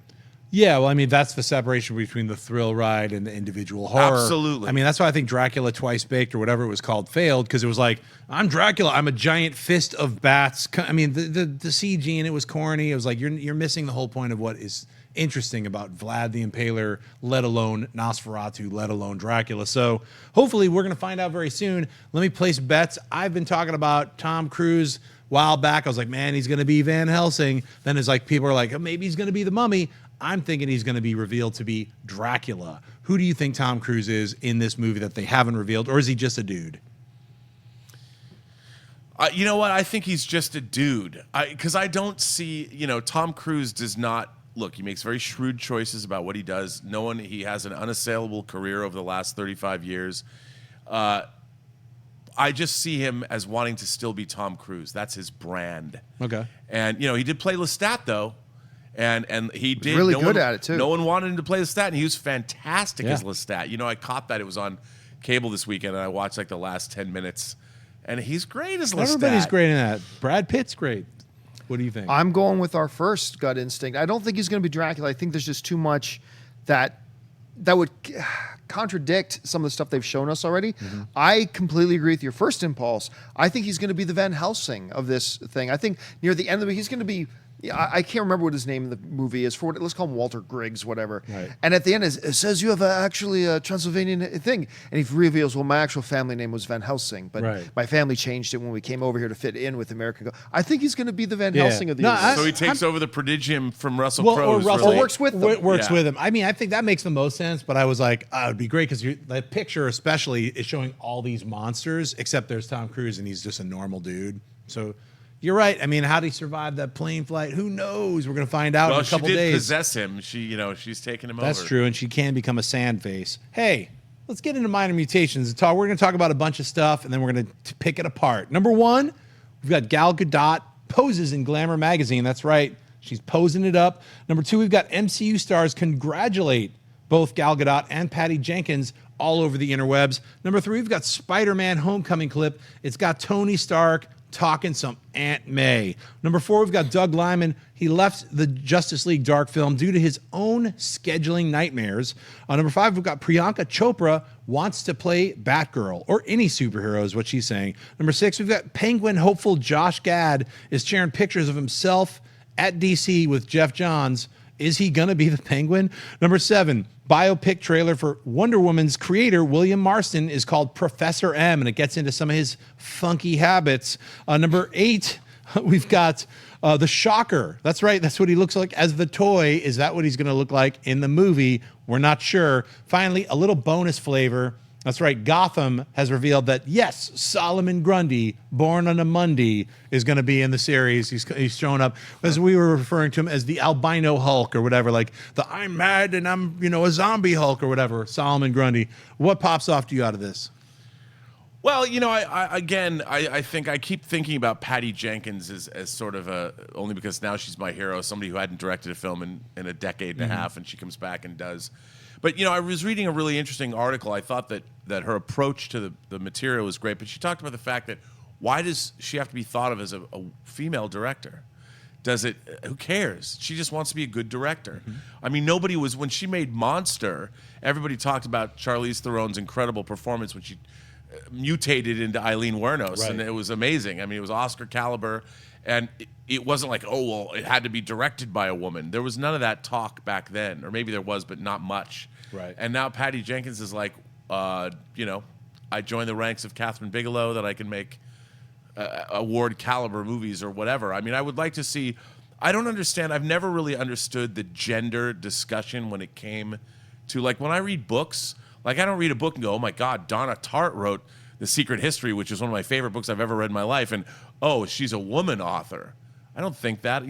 Speaker 1: Yeah, well, I mean, that's the separation between the thrill ride and the individual horror.
Speaker 2: Absolutely.
Speaker 1: I mean, that's why I think Dracula Twice Baked or whatever it was called failed, because it was like, I'm Dracula, I'm a giant fist of bats. I mean, the CG in it was corny. It was like, you're missing the whole point of what is interesting about Vlad the Impaler, let alone Nosferatu, let alone Dracula. So hopefully we're going to find out very soon. Let me place bets. I've been talking about Tom Cruise a while back. I was like, man, he's going to be Van Helsing. Then it's like, people are like, oh, maybe he's going to be the Mummy. I'm thinking he's going to be revealed to be Dracula. Who do you think Tom Cruise is in this movie that they haven't revealed, or is he just a dude?
Speaker 2: You know what? I think he's just a dude. Because I don't see, Tom Cruise does not, look, he makes very shrewd choices about what he does. He has an unassailable career over the last 35 years. I just see him as wanting to still be Tom Cruise. That's his brand.
Speaker 1: Okay.
Speaker 2: And, he did play Lestat, though. And he did
Speaker 3: really good at it too.
Speaker 2: No one wanted him to play Lestat, and he was fantastic as Lestat. I caught that. It was on cable this weekend, and I watched like the last 10 minutes, and he's great as Lestat.
Speaker 1: Everybody's great in that. Brad Pitt's great. What do you think?
Speaker 3: I'm going with our first gut instinct. I don't think he's going to be Dracula. I think there's just too much that would contradict some of the stuff they've shown us already. Mm-hmm. I completely agree with your first impulse. I think he's going to be the Van Helsing of this thing. I think near the end of the movie, he's going to be, I can't remember what his name in the movie is. Let's call him Walter Griggs, whatever. Right. And at the end, it says you have actually a Transylvanian thing. And he reveals, well, my actual family name was Van Helsing, but my family changed it when we came over here to fit in with America. I think he's going to be the Van Helsing of the universe.
Speaker 2: So he takes over the prodigium from Russell Crowe.
Speaker 3: Or works with them.
Speaker 1: Works with him. I mean, I think that makes the most sense, but I was like, it would be great, because the picture especially is showing all these monsters, except there's Tom Cruise, and he's just a normal dude. So you're right. I mean, how did he survive that plane flight? Who knows? We're going to find out in a couple days.
Speaker 2: She did possess him. She's taken him over.
Speaker 1: That's true, and she can become a sand face. Hey, let's get into minor mutations. We're going to talk about a bunch of stuff, and then we're going to pick it apart. Number one, we've got Gal Gadot poses in Glamour magazine. That's right. She's posing it up. Number two, we've got MCU stars congratulate both Gal Gadot and Patty Jenkins all over the interwebs. Number three, we've got Spider-Man Homecoming clip. It's got Tony Stark talking some Aunt May. Number four, we've got Doug Liman. He left the Justice League Dark film due to his own scheduling nightmares. Number five, we've got Priyanka Chopra wants to play Batgirl, or any superhero is what she's saying. Number six, we've got Penguin hopeful Josh Gad is sharing pictures of himself at DC with Jeff Johns. Is he going to be the Penguin? Number seven, biopic trailer for Wonder Woman's creator, William Marston, is called Professor M, and it gets into some of his funky habits. Number eight, we've got the Shocker. That's right. That's what he looks like as the toy. Is that what he's going to look like in the movie? We're not sure. Finally, a little bonus flavor. That's right. Gotham has revealed that, yes, Solomon Grundy, born on a Monday, is going to be in the series. He's showing up, as we were referring to him as the albino Hulk or whatever, like the I'm mad and I'm, a zombie Hulk or whatever, Solomon Grundy. What pops off to you out of this?
Speaker 2: Well, I think I keep thinking about Patty Jenkins as sort of only because now she's my hero, somebody who hadn't directed a film in a decade and a half, and she comes back and does. But, I was reading a really interesting article. I thought that her approach to the material was great, but she talked about the fact that why does she have to be thought of as a female director? Who cares? She just wants to be a good director. Mm-hmm. I mean, when she made Monster, everybody talked about Charlize Theron's incredible performance when she mutated into Eileen Wuornos, right. And it was amazing. I mean, it was Oscar caliber, and it wasn't like, it had to be directed by a woman. There was none of that talk back then, or maybe there was, but not much.
Speaker 1: Right.
Speaker 2: And now Patty Jenkins is like, I joined the ranks of Catherine Bigelow that I can make award caliber movies or whatever. I mean, I would like to see. I don't understand. I've never really understood the gender discussion when it came to, like, when I read books. Like, I don't read a book and go, oh my God, Donna Tartt wrote The Secret History, which is one of my favorite books I've ever read in my life, and she's a woman author. I don't think that.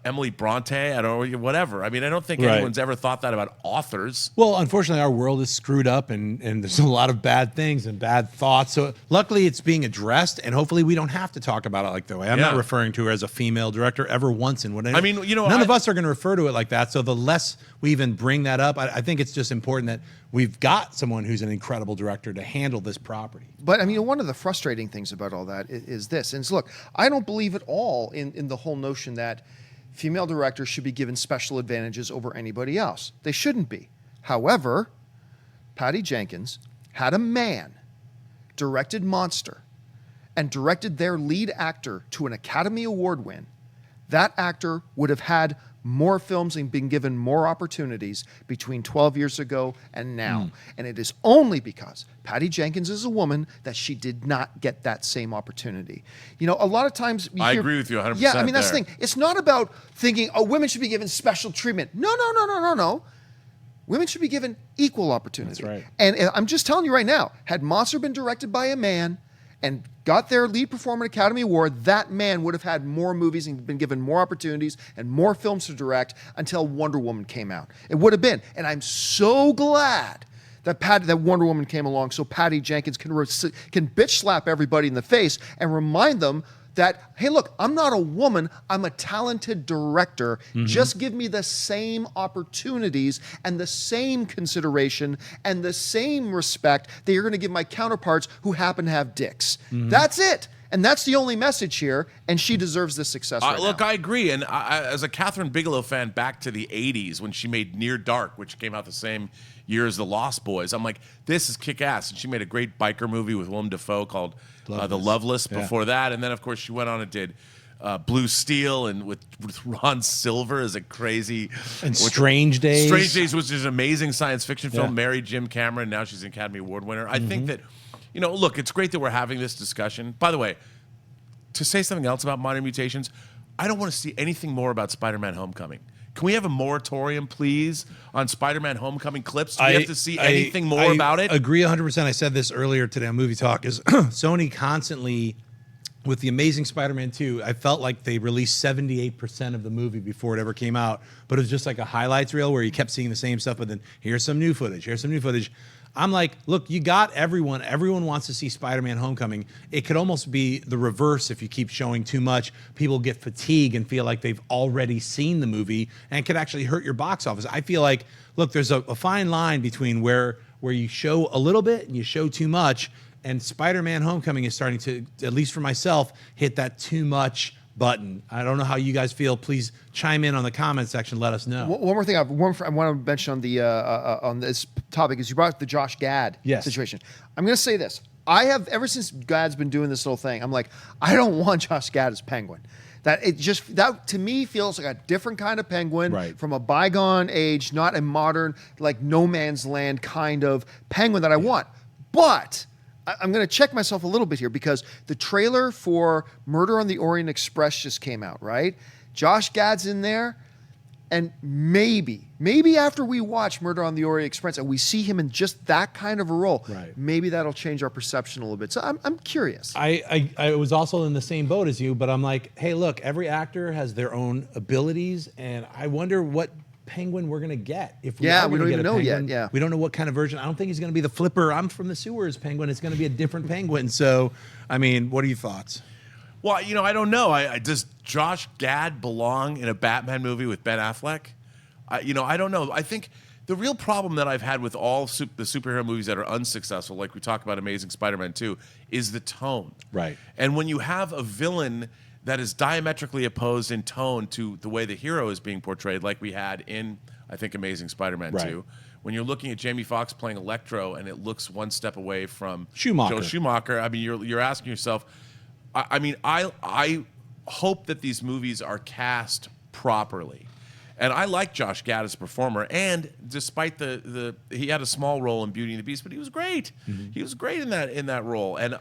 Speaker 2: Emily Bronte, I don't know, whatever. I mean, I don't think anyone's ever thought that about authors.
Speaker 1: Well, unfortunately, our world is screwed up, and there's a lot of bad things and bad thoughts. So luckily, it's being addressed, and hopefully we don't have to talk about it like that way. I'm not referring to her as a female director ever once in whatever.
Speaker 2: I mean,
Speaker 1: none of us are going to refer to it like that. So the less we even bring that up, I think it's just important that we've got someone who's an incredible director to handle this property.
Speaker 3: But I mean, one of the frustrating things about all that is this. And look, I don't believe at all in the whole notion that female directors should be given special advantages over anybody else. They shouldn't be. However, Patty Jenkins had a man directed Monster and directed their lead actor to an Academy Award win. That actor would have had more films and been given more opportunities between 12 years ago and now. And it is only because Patty Jenkins is a woman that she did not get that same opportunity. A lot of times
Speaker 2: I agree with you 100%.
Speaker 3: Yeah, I mean, that's the thing. It's not about thinking, women should be given special treatment. No. Women should be given equal opportunity.
Speaker 1: That's right.
Speaker 3: And I'm just telling you right now, had Monster been directed by a man and got their lead performer Academy Award, that man would have had more movies and been given more opportunities and more films to direct until Wonder Woman came out. It would have been. And I'm so glad that Wonder Woman came along so Patty Jenkins can bitch slap everybody in the face and remind them that, hey, look, I'm not a woman. I'm a talented director. Mm-hmm. Just give me the same opportunities and the same consideration and the same respect that you're going to give my counterparts who happen to have dicks. Mm-hmm. That's it. And that's the only message here, and she deserves this success right
Speaker 2: Look,
Speaker 3: now.
Speaker 2: I agree. And as a Catherine Bigelow fan back to the 80s when she made Near Dark, which came out the same year as The Lost Boys, I'm like, this is kick-ass. And she made a great biker movie with Willem Dafoe called The Loveless before that. And then, of course, she went on and did Blue Steel and with Ron Silver as a crazy...
Speaker 1: And Strange Days.
Speaker 2: Strange Days, which is an amazing science fiction film, married Jim Cameron. Now she's an Academy Award winner. I think that... look, it's great that we're having this discussion. By the way, to say something else about Minor Mutations, I don't want to see anything more about Spider-Man Homecoming. Can we have a moratorium, please, on Spider-Man Homecoming clips? Do we have to see anything more about it?
Speaker 1: I agree 100%. I said this earlier today on Movie Talk, is Sony constantly, with The Amazing Spider-Man 2, I felt like they released 78% of the movie before it ever came out, but it was just like a highlights reel where you kept seeing the same stuff, but then here's some new footage, here's some new footage. I'm like, look, you got everyone. Everyone wants to see Spider-Man Homecoming. It could almost be the reverse if you keep showing too much. People get fatigued and feel like they've already seen the movie, and it could actually hurt your box office. I feel like, look, there's a fine line between where you show a little bit and you show too much, and Spider-Man Homecoming is starting to, at least for myself, hit that too much button. I don't know how you guys feel. Please chime in on the comment section. Let us know.
Speaker 3: One more thing I want to mention on this topic is you brought up the Josh Gad situation. I'm going to say this. I have, ever since Gad's been doing this little thing, I'm like, I don't want Josh Gad as Penguin. That to me feels like a different kind of Penguin from a bygone age, not a modern, like no man's land kind of Penguin that I want. But I'm going to check myself a little bit here because the trailer for Murder on the Orient Express just came out, right? Josh Gad's in there, and maybe after we watch Murder on the Orient Express and we see him in just that kind of a role, maybe that'll change our perception a little bit. So I'm curious.
Speaker 1: I was also in the same boat as you, but I'm like, hey, look, every actor has their own abilities, and I wonder what Penguin we're gonna get if we
Speaker 3: we don't even know yet. Yeah,
Speaker 1: we don't know what kind of version. I don't think he's gonna be the flipper. I'm from the sewers Penguin. It's gonna be a different Penguin. So, I mean, what are your thoughts?
Speaker 2: Well, I don't know. Does Josh Gad belong in a Batman movie with Ben Affleck? I don't know. I think the real problem that I've had with all the superhero movies that are unsuccessful, like we talk about Amazing Spider-Man 2, is the tone.
Speaker 1: Right.
Speaker 2: And when you have a villain that is diametrically opposed in tone to the way the hero is being portrayed, like we had in, I think, Amazing Spider-Man 2. When you're looking at Jamie Foxx playing Electro and it looks one step away from Joe Schumacher, I mean, you're asking yourself, I hope that these movies are cast properly. And I like Josh Gad as a performer, and despite he had a small role in Beauty and the Beast, but he was great. He was great in that role. And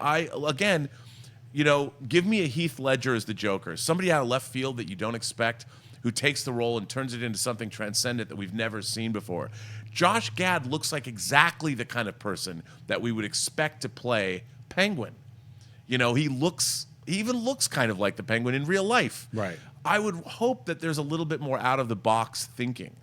Speaker 2: give me a Heath Ledger as the Joker. Somebody out of left field that you don't expect, who takes the role and turns it into something transcendent that we've never seen before. Josh Gad looks like exactly the kind of person that we would expect to play Penguin. He even looks kind of like the Penguin in real life.
Speaker 1: Right.
Speaker 2: I would hope that there's a little bit more out-of-the-box thinking.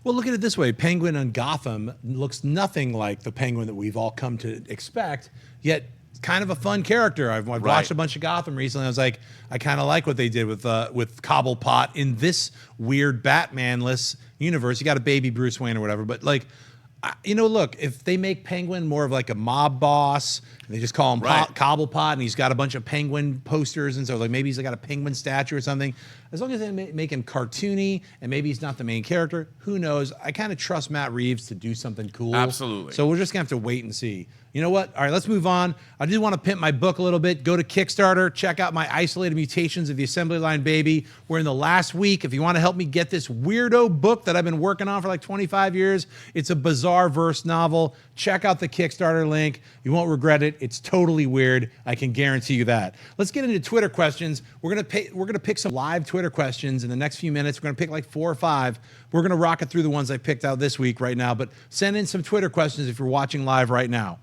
Speaker 1: Well, look at it this way. Penguin on Gotham looks nothing like the Penguin that we've all come to expect, yet kind of a fun character. I've watched a bunch of Gotham recently. I was like, I kind of like what they did with Cobblepot in this weird Batman-less universe. You got a baby Bruce Wayne or whatever, but like, look, if they make Penguin more of like a mob boss, and they just call him Cobblepot, and he's got a bunch of Penguin posters, and so like maybe he's got a Penguin statue or something. As long as they make him cartoony, and maybe he's not the main character, who knows? I kind of trust Matt Reeves to do something cool.
Speaker 2: Absolutely.
Speaker 1: So we're just gonna have to wait and see. You know what? All right, let's move on. I do want to pimp my book a little bit. Go to Kickstarter. Check out my Isolated Mutations of the Assembly Line Baby. We're in the last week. If you want to help me get this weirdo book that I've been working on for like 25 years, it's a bizarre verse novel. Check out the Kickstarter link. You won't regret it. It's totally weird. I can guarantee you that. Let's get into Twitter questions. We're gonna pick some live Twitter questions in the next few minutes. We're gonna pick like 4 or 5. We're gonna rocket through the ones I picked out this week right now. But send in some Twitter questions if you're watching live right now.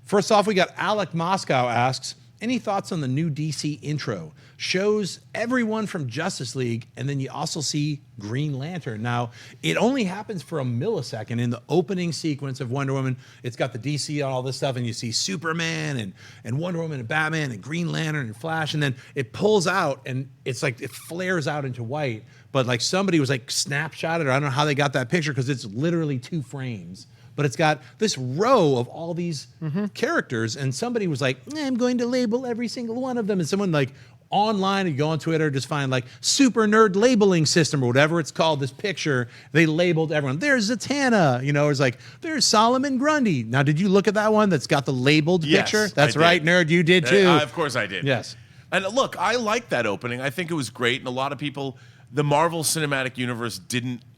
Speaker 1: First off, we got Alec Moscow asks, any thoughts on the new DC intro? Shows everyone from Justice League, and then you also see Green Lantern. Now, it only happens for a millisecond in the opening sequence of Wonder Woman. It's got the DC and all this stuff, and you see Superman and Wonder Woman and Batman and Green Lantern and Flash, and then it pulls out, and it's like it flares out into white. But like somebody was like snapshotted, or I don't know how they got that picture, because it's literally 2 frames. But it's got this row of all these characters, and somebody was like, I'm going to label every single one of them. And someone like online, you go on Twitter, just find like super nerd labeling system or whatever it's called, this picture, they labeled everyone. There's Zatanna, it's like, there's Solomon Grundy. Now, did you look at that one that's got the labeled picture? That's right, nerd, you did too.
Speaker 2: Of course I did.
Speaker 1: Yes.
Speaker 2: And look, I like that opening. I think it was great, and a lot of people, the Marvel Cinematic Universe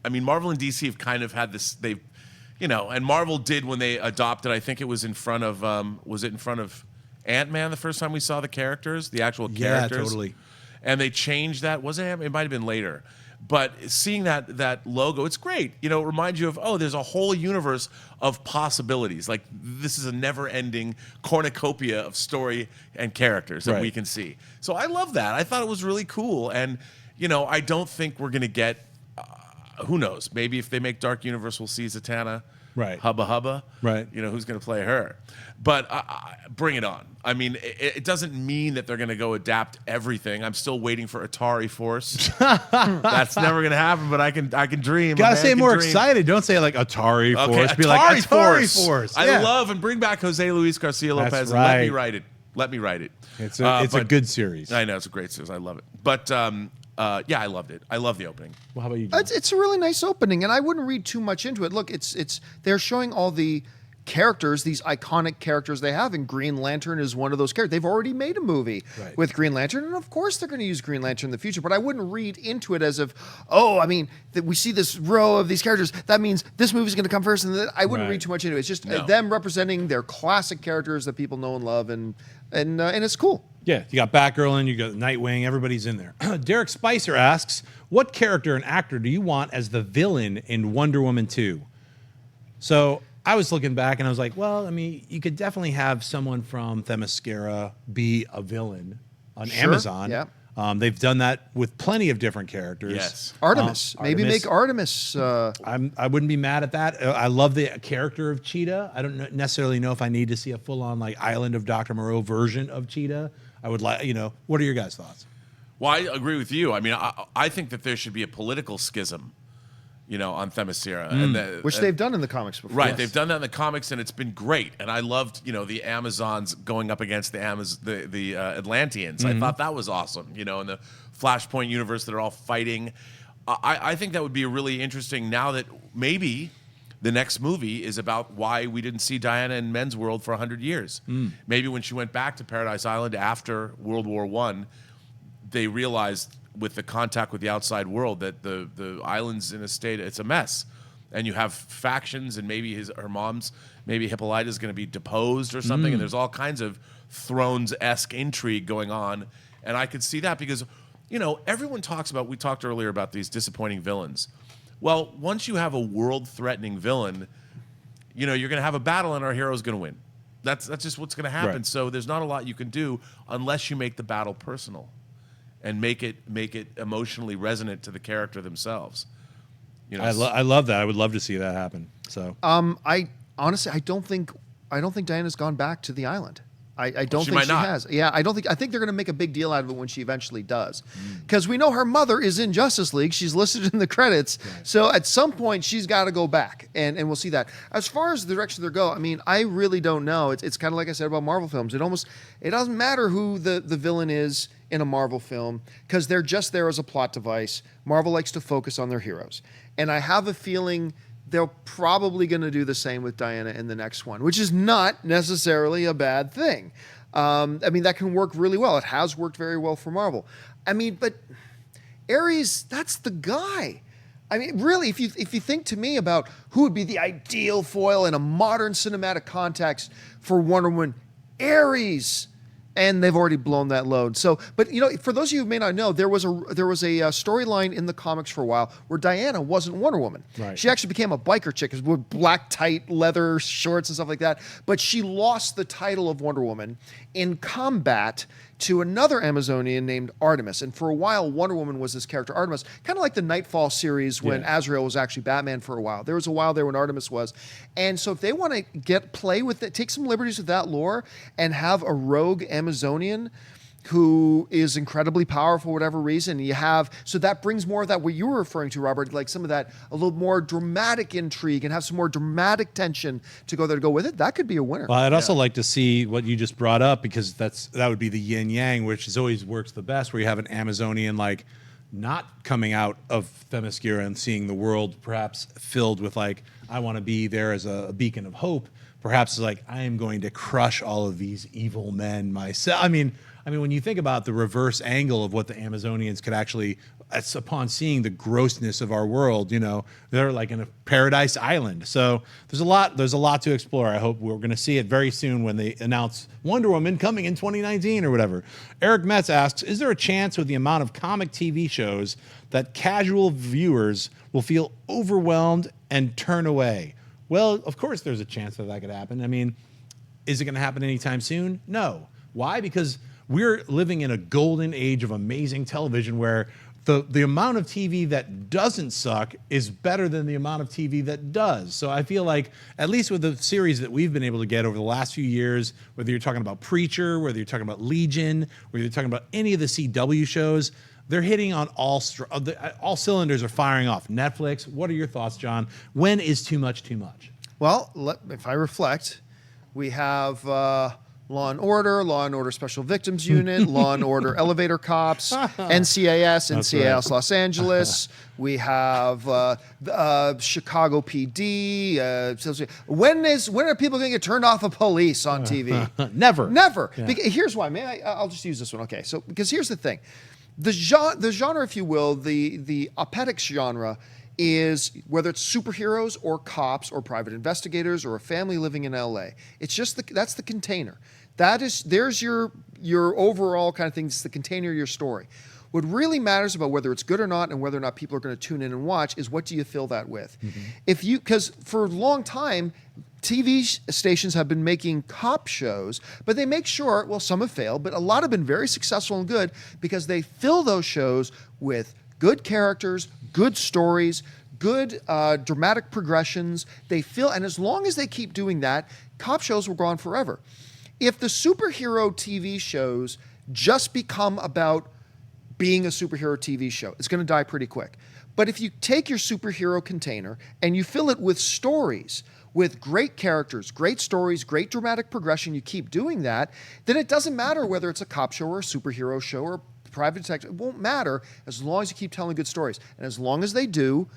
Speaker 2: Marvel and DC have kind of had this, and Marvel did when they adopted, I think it was in front of, Ant-Man the first time we saw the characters, the actual characters?
Speaker 1: Yeah, totally.
Speaker 2: And they changed that. Was it? It might have been later. But seeing that logo, it's great. It reminds you of, there's a whole universe of possibilities. Like, this is a never-ending cornucopia of story and characters that we can see. So I love that. I thought it was really cool. And, I don't think we're going to get... who knows? Maybe if they make Dark Universe, we'll see Zatanna.
Speaker 1: Right.
Speaker 2: Hubba Hubba.
Speaker 1: Right.
Speaker 2: You know, who's going to play her? But bring it on. I mean, it doesn't mean that they're going to go adapt everything. I'm still waiting for Atari Force. That's never going to happen, but I can dream.
Speaker 1: Gotta say more excited. Don't say like Atari Force. Be like Atari Force.
Speaker 2: I love and bring back Jose Luis Garcia Lopez.
Speaker 1: That's
Speaker 2: And let me
Speaker 1: right.
Speaker 2: write it. Let me write it.
Speaker 1: It's a good series.
Speaker 2: I know, it's a great series. I love it. But yeah, I loved it. I love the opening.
Speaker 1: Well, how about you, John?
Speaker 3: It's a really nice opening, and I wouldn't read too much into it. Look, they're showing all the characters, these iconic characters they have, and Green Lantern is one of those characters. They've already made a movie with Green Lantern, and of course they're going to use Green Lantern in the future, but I wouldn't read into it as if, that we see this row of these characters, that means this movie's going to come first, and I wouldn't read too much into it. It's just them representing their classic characters that people know and love, and it's cool.
Speaker 1: Yeah, you got Batgirl in, you got Nightwing, everybody's in there. Derek Spicer asks, what character and actor do you want as the villain in Wonder Woman 2? So I was looking back and I was like, well, I mean, you could definitely have someone from Themyscira be a villain on Amazon.
Speaker 3: Yeah.
Speaker 1: They've done that with plenty of different characters.
Speaker 2: Yes.
Speaker 3: Artemis. Maybe make Artemis.
Speaker 1: I wouldn't be mad at that. I love the character of Cheetah. I don't necessarily know if I need to see a full-on like Island of Dr. Moreau version of Cheetah. I would like, what are your guys' thoughts?
Speaker 2: Well, I agree with you. I mean, I think that there should be a political schism, on Themyscira.
Speaker 3: Which they've done in the comics before.
Speaker 2: Right, they've done that in the comics, and it's been great. And I loved, the Amazons going up against the Atlanteans. I thought that was awesome, in the Flashpoint universe that are all fighting. I think that would be really interesting now that maybe the next movie is about why we didn't see Diana in Men's World for 100 years. Maybe when she went back to Paradise Island after World War I, they realized with the contact with the outside world that the island's in a state, it's a mess. And you have factions, and maybe her mom's, maybe Hippolyta is going to be deposed or something, and there's all kinds of Thrones-esque intrigue going on. And I could see that because, everyone talks about, we talked earlier about these disappointing villains. Well, once you have a world-threatening villain, you're going to have a battle and our hero's going to win. That's just what's going to happen. Right. So there's not a lot you can do unless you make the battle personal and make it emotionally resonant to the character themselves.
Speaker 1: I love that. I would love to see that happen. So
Speaker 3: I honestly don't think Diana's gone back to the island. I don't think she has. Yeah, I think they're going to make a big deal out of it when she eventually does. Because we know her mother is in Justice League. She's listed in the credits. Right. So at some point, she's got to go back. And we'll see that. As far as the direction they go, I mean, I really don't know. It's kind of like I said about Marvel films. It doesn't matter who the villain is in a Marvel film because they're just there as a plot device. Marvel likes to focus on their heroes. And I have a feeling they're probably going to do the same with Diana in the next one, which is not necessarily a bad thing. That can work really well. It has worked very well for Marvel. But Ares, that's the guy. I mean, really, if you think to me about who would be the ideal foil in a modern cinematic context for Wonder Woman, Ares. And they've already blown that load. So, but for those of you who may not know, there was a storyline in the comics for a while where Diana wasn't Wonder Woman. Right. She actually became a biker chick with black tight leather shorts and stuff like that. But she lost the title of Wonder Woman in combat to another Amazonian named Artemis. And for a while, Wonder Woman was this character, Artemis, kind of like the Nightfall series when Azrael was actually Batman for a while. There was a while there when Artemis was. And so if they want to play with it, take some liberties with that lore and have a rogue Amazonian who is incredibly powerful for whatever reason, so that brings more of that, what you were referring to, Robert, like some of that, a little more dramatic intrigue and have some more dramatic tension to go with it. That could be a winner.
Speaker 1: Well, I'd also like to see what you just brought up because that would be the yin yang, which always works the best, where you have an Amazonian like not coming out of Themyscira and seeing the world perhaps filled with like, I want to be there as a beacon of hope. Perhaps it's like, I am going to crush all of these evil men myself. I mean, when you think about the reverse angle of what the Amazonians could actually, upon seeing the grossness of our world, they're like in a paradise island. So there's a lot to explore. I hope we're going to see it very soon when they announce Wonder Woman coming in 2019 or whatever. Eric Metz asks, is there a chance with the amount of comic TV shows that casual viewers will feel overwhelmed and turn away? Well, of course there's a chance that could happen. I mean, is it going to happen anytime soon? No. Why? Because we're living in a golden age of amazing television where the amount of TV that doesn't suck is better than the amount of TV that does. So I feel like, at least with the series that we've been able to get over the last few years, whether you're talking about Preacher, whether you're talking about Legion, whether you're talking about any of the CW shows, they're hitting on all cylinders are firing off. Netflix, what are your thoughts, John? When is too much too much?
Speaker 3: Well, if I reflect, we have Law and Order Special Victims Unit, Law and Order Elevator Cops, NCIS Los Angeles. We have Chicago PD. When are people going to get turned off of police on TV?
Speaker 1: Never.
Speaker 3: Yeah. Here's why. I'll just use this one. Okay, so because here's the thing. The genre, if you will, the opetics genre is whether it's superheroes or cops or private investigators or a family living in LA. It's just that's the container. There's your overall kind of thing. It's the container of your story. What really matters about whether it's good or not and whether or not people are going to tune in and watch is what do you fill that with? Because for a long time, TV stations have been making cop shows, but they make sure, well, some have failed, but a lot have been very successful and good because they fill those shows with good characters, good stories, good dramatic progressions. And as long as they keep doing that, cop shows will go on forever. If the superhero TV shows just become about being a superhero TV show, it's going to die pretty quick. But if you take your superhero container and you fill it with stories, with great characters, great stories, great dramatic progression, you keep doing that, then it doesn't matter whether it's a cop show or a superhero show or a private detective. It won't matter as long as you keep telling good stories. And as long as they do,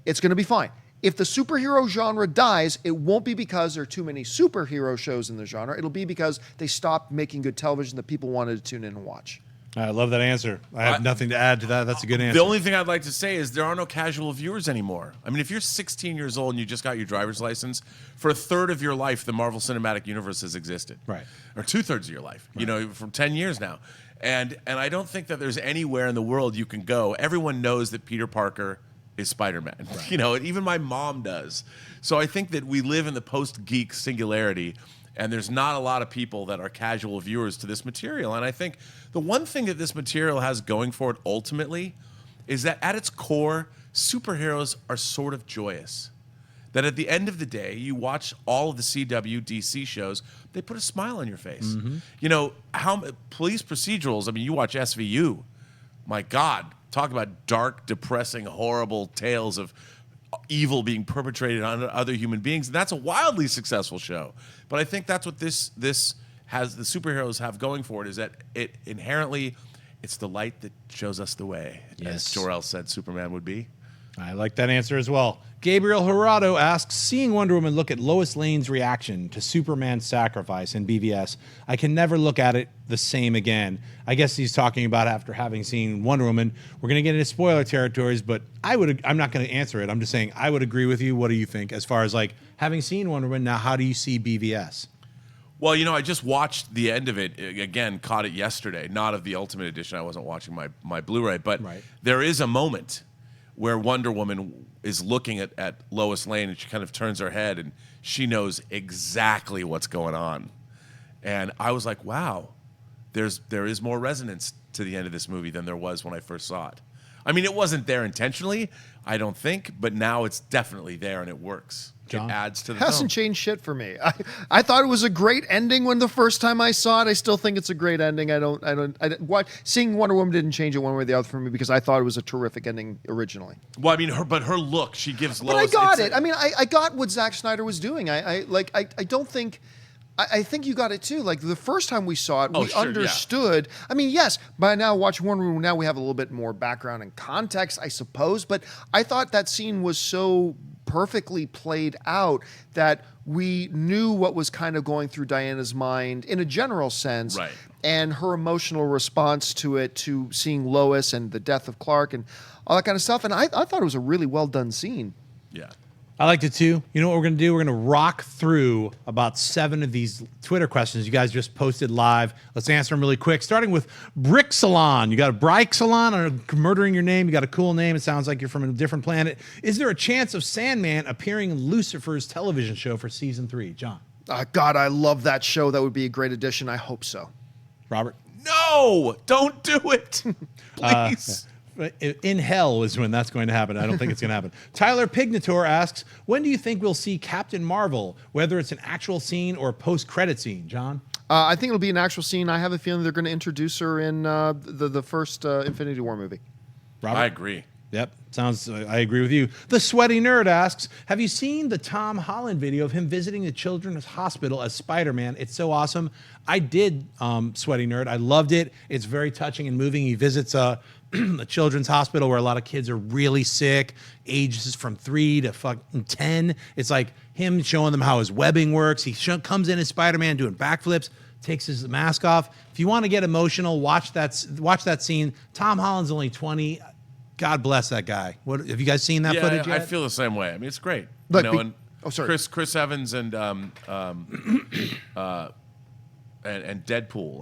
Speaker 3: it's going to be fine. If the superhero genre dies, it won't be because there are too many superhero shows in the genre. It'll be because they stopped making good television that people wanted to tune in and watch.
Speaker 1: I love that answer. I have nothing to add to that. That's a good answer.
Speaker 2: The only thing I'd like to say is there are no casual viewers anymore. I mean, if you're 16 years old and you just got your driver's license, for a third of your life, the Marvel Cinematic Universe has existed.
Speaker 1: Right.
Speaker 2: Or 2/3 of your life, for 10 years now. And I don't think that there's anywhere in the world you can go. Everyone knows that Peter Parker is Spider-Man. Right. Even my mom does. So I think that we live in the post-geek singularity, and there's not a lot of people that are casual viewers to this material. And I think the one thing that this material has going for it ultimately is that at its core, superheroes are sort of joyous. That at the end of the day, you watch all of the CW, DC shows, they put a smile on your face. How police procedurals, I mean, you watch SVU, my God, talk about dark, depressing, horrible tales of evil being perpetrated on other human beings. And that's a wildly successful show. But I think that's what this has, the superheroes have going for it, is that it inherently, it's the light that shows us the way, as Jor-El said Superman would be.
Speaker 1: I like that answer as well. Gabriel Gerardo asks, seeing Wonder Woman look at Lois Lane's reaction to Superman's sacrifice in BVS, I can never look at it the same again. I guess he's talking about after having seen Wonder Woman. We're going to get into spoiler territories, but I'm not going to answer it. I'm just saying I would agree with you. What do you think? As far as having seen Wonder Woman, now how do you see BVS?
Speaker 2: Well, I just watched the end of it again, caught it yesterday, not of the Ultimate Edition. I wasn't watching my Blu-ray, but There is a moment where Wonder Woman is looking at Lois Lane and she kind of turns her head and she knows exactly what's going on. And I was like, wow, there is more resonance to the end of this movie than there was when I first saw it. I mean, it wasn't there intentionally, I don't think, but now it's definitely there and it works. John? It adds to the
Speaker 3: Hasn't
Speaker 2: film.
Speaker 3: changed shit for me. I thought it was a great ending when the first time I saw it. I still think it's a great ending. Seeing Wonder Woman didn't change it one way or the other for me because I thought it was a terrific ending originally.
Speaker 2: Well, I mean, her look, she gives Lois.
Speaker 3: But I got it. I got what Zack Snyder was doing. I don't think. I think you got it too. Like the first time we saw it, we understood. Yeah. I mean, yes, by now watching Wonder Woman, now we have a little bit more background and context, I suppose. But I thought that scene was so perfectly played out that we knew what was kind of going through Diana's mind in a general sense.
Speaker 2: Right.
Speaker 3: And her emotional response to it, to seeing Lois and the death of Clark and all that kind of stuff. And I thought it was a really well done scene.
Speaker 2: Yeah.
Speaker 1: I liked it too. You know what we're going to do? We're going to rock through about 7 of these Twitter questions you guys just posted live. Let's answer them really quick, starting with Brick Salon. You got a Brick Salon, I'm murdering your name. You got a cool name. It sounds like you're from a different planet. Is there a chance of Sandman appearing in Lucifer's television show for season 3? John?
Speaker 3: God, I love that show. That would be a great addition. I hope so.
Speaker 1: Robert?
Speaker 2: No! Don't do it! Please.
Speaker 1: In hell is when that's going to happen. I don't think it's going to happen. Tyler Pignator asks, when do you think we'll see Captain Marvel, whether it's an actual scene or a post-credit scene? John?
Speaker 3: I think it'll be an actual scene. I have a feeling they're going to introduce her in the first Infinity War movie.
Speaker 1: Robert?
Speaker 2: I agree.
Speaker 1: Yep, I agree with you. The Sweaty Nerd asks, have you seen the Tom Holland video of him visiting the Children's Hospital as Spider-Man? It's so awesome. I did, Sweaty Nerd. I loved it. It's very touching and moving. He visits a children's hospital where a lot of kids are really sick, ages from 3 to 10. It's like him showing them how his webbing works. He comes in as Spider-Man doing backflips, takes his mask off. If you want to get emotional, watch that scene. Tom Holland's only 20. God bless that guy. What have you guys seen that footage yet?
Speaker 2: I feel the same way. I mean, it's great.
Speaker 3: Look,
Speaker 2: Chris Evans and Deadpool.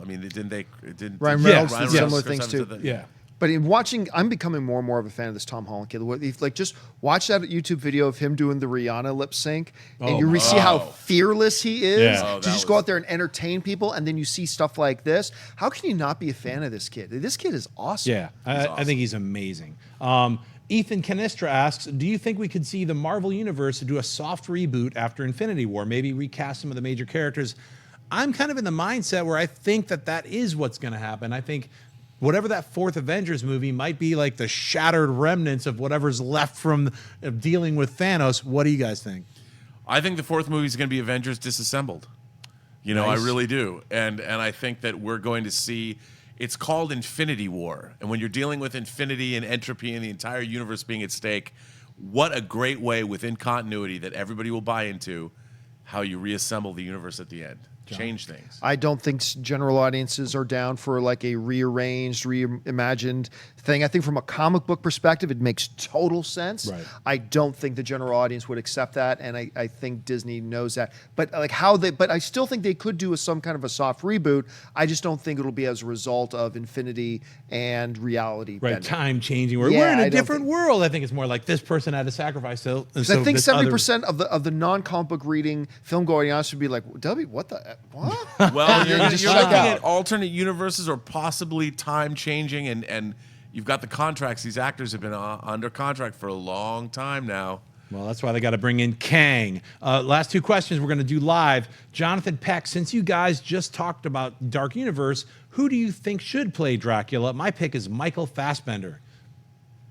Speaker 2: I mean, didn't
Speaker 3: Ryan Reynolds did similar
Speaker 2: Chris
Speaker 3: things
Speaker 2: Evans
Speaker 3: too.
Speaker 1: Yeah.
Speaker 3: But in watching, I'm becoming more and more of a fan of this Tom Holland kid. Like, just watch that YouTube video of him doing the Rihanna lip sync, and you see how fearless he is
Speaker 1: Yeah.
Speaker 3: to just go out there and entertain people. And then you see stuff like this. How can you not be a fan of this kid? This kid is awesome.
Speaker 1: Yeah, I think he's amazing. Ethan Canistra asks, do you think we could see the Marvel Universe do a soft reboot after Infinity War? Maybe recast some of the major characters? I'm kind of in the mindset where I think that is what's going to happen. I think whatever that fourth Avengers movie might be like the shattered remnants of whatever's left from dealing with Thanos. What do you guys think?
Speaker 2: I think the fourth movie is going to be Avengers Disassembled.
Speaker 1: Nice.
Speaker 2: I really do. And I think that we're going to see, it's called Infinity War. And when you're dealing with infinity and entropy and the entire universe being at stake, what a great way within continuity that everybody will buy into how you reassemble the universe at the end. Change things.
Speaker 3: I don't think general audiences are down for like a rearranged, reimagined thing. I think from a comic book perspective, it makes total sense.
Speaker 1: Right.
Speaker 3: I don't think the general audience would accept that, and I think Disney knows that. But but I still think they could do some kind of a soft reboot. I just don't think it'll be as a result of Infinity and reality.
Speaker 1: Right,
Speaker 3: bending.
Speaker 1: time changing. We're in a different world. I think it's more like this person had to sacrifice. So
Speaker 3: I think 70% of the non-comic book reading film going audience would be like, "W, what the what?"
Speaker 2: Well, you're
Speaker 3: just
Speaker 2: looking
Speaker 3: check out.
Speaker 2: at alternate universes or possibly time changing, and you've got the contracts. These actors have been under contract for a long time now.
Speaker 1: Well, that's why they got to bring in Kang. Last two questions we're going to do live. Jonathan Peck, since you guys just talked about Dark Universe, who do you think should play Dracula? My pick is Michael Fassbender.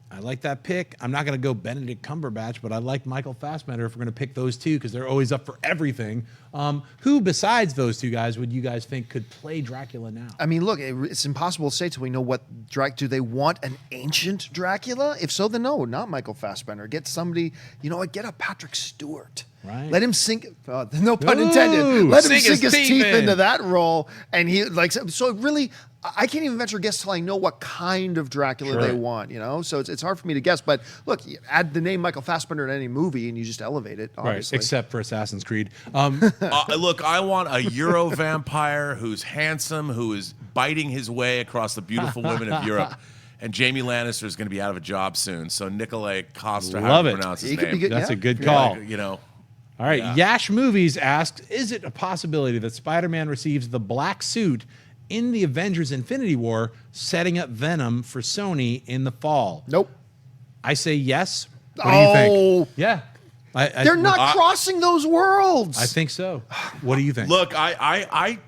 Speaker 1: I like that pick. I'm not going to go Benedict Cumberbatch, but I like Michael Fassbender if we're going to pick those two because they're always up for everything. Who besides those two guys would you guys think could play Dracula now?
Speaker 3: I mean, look, it's impossible to say till we know what do they want an ancient Dracula? If so, then no, not Michael Fassbender. Get somebody, get a Patrick Stewart.
Speaker 1: Right.
Speaker 3: Let him sink, no pun intended. Let him sink his teeth into that role. And so really, I can't even venture a guess till I know what kind of Dracula they want, So it's hard for me to guess. But look, you add the name Michael Fassbender in any movie and you just elevate it, obviously.
Speaker 1: Right, except for Assassin's Creed.
Speaker 2: Look, I want a Euro vampire who's handsome, who is biting his way across the beautiful women of Europe. And Jamie Lannister is going to be out of a job soon. So Nikolai Coster, how do you pronounce his name?
Speaker 1: That's a good call. All right,
Speaker 2: Yeah.
Speaker 1: Yash Movies asked, is it a possibility that Spider-Man receives the black suit in the Avengers Infinity War, setting up Venom for Sony in the fall?
Speaker 3: Nope.
Speaker 1: I say yes. What do you think? Yeah.
Speaker 3: They're not crossing those worlds.
Speaker 1: I think so. What do you think?
Speaker 2: Look, I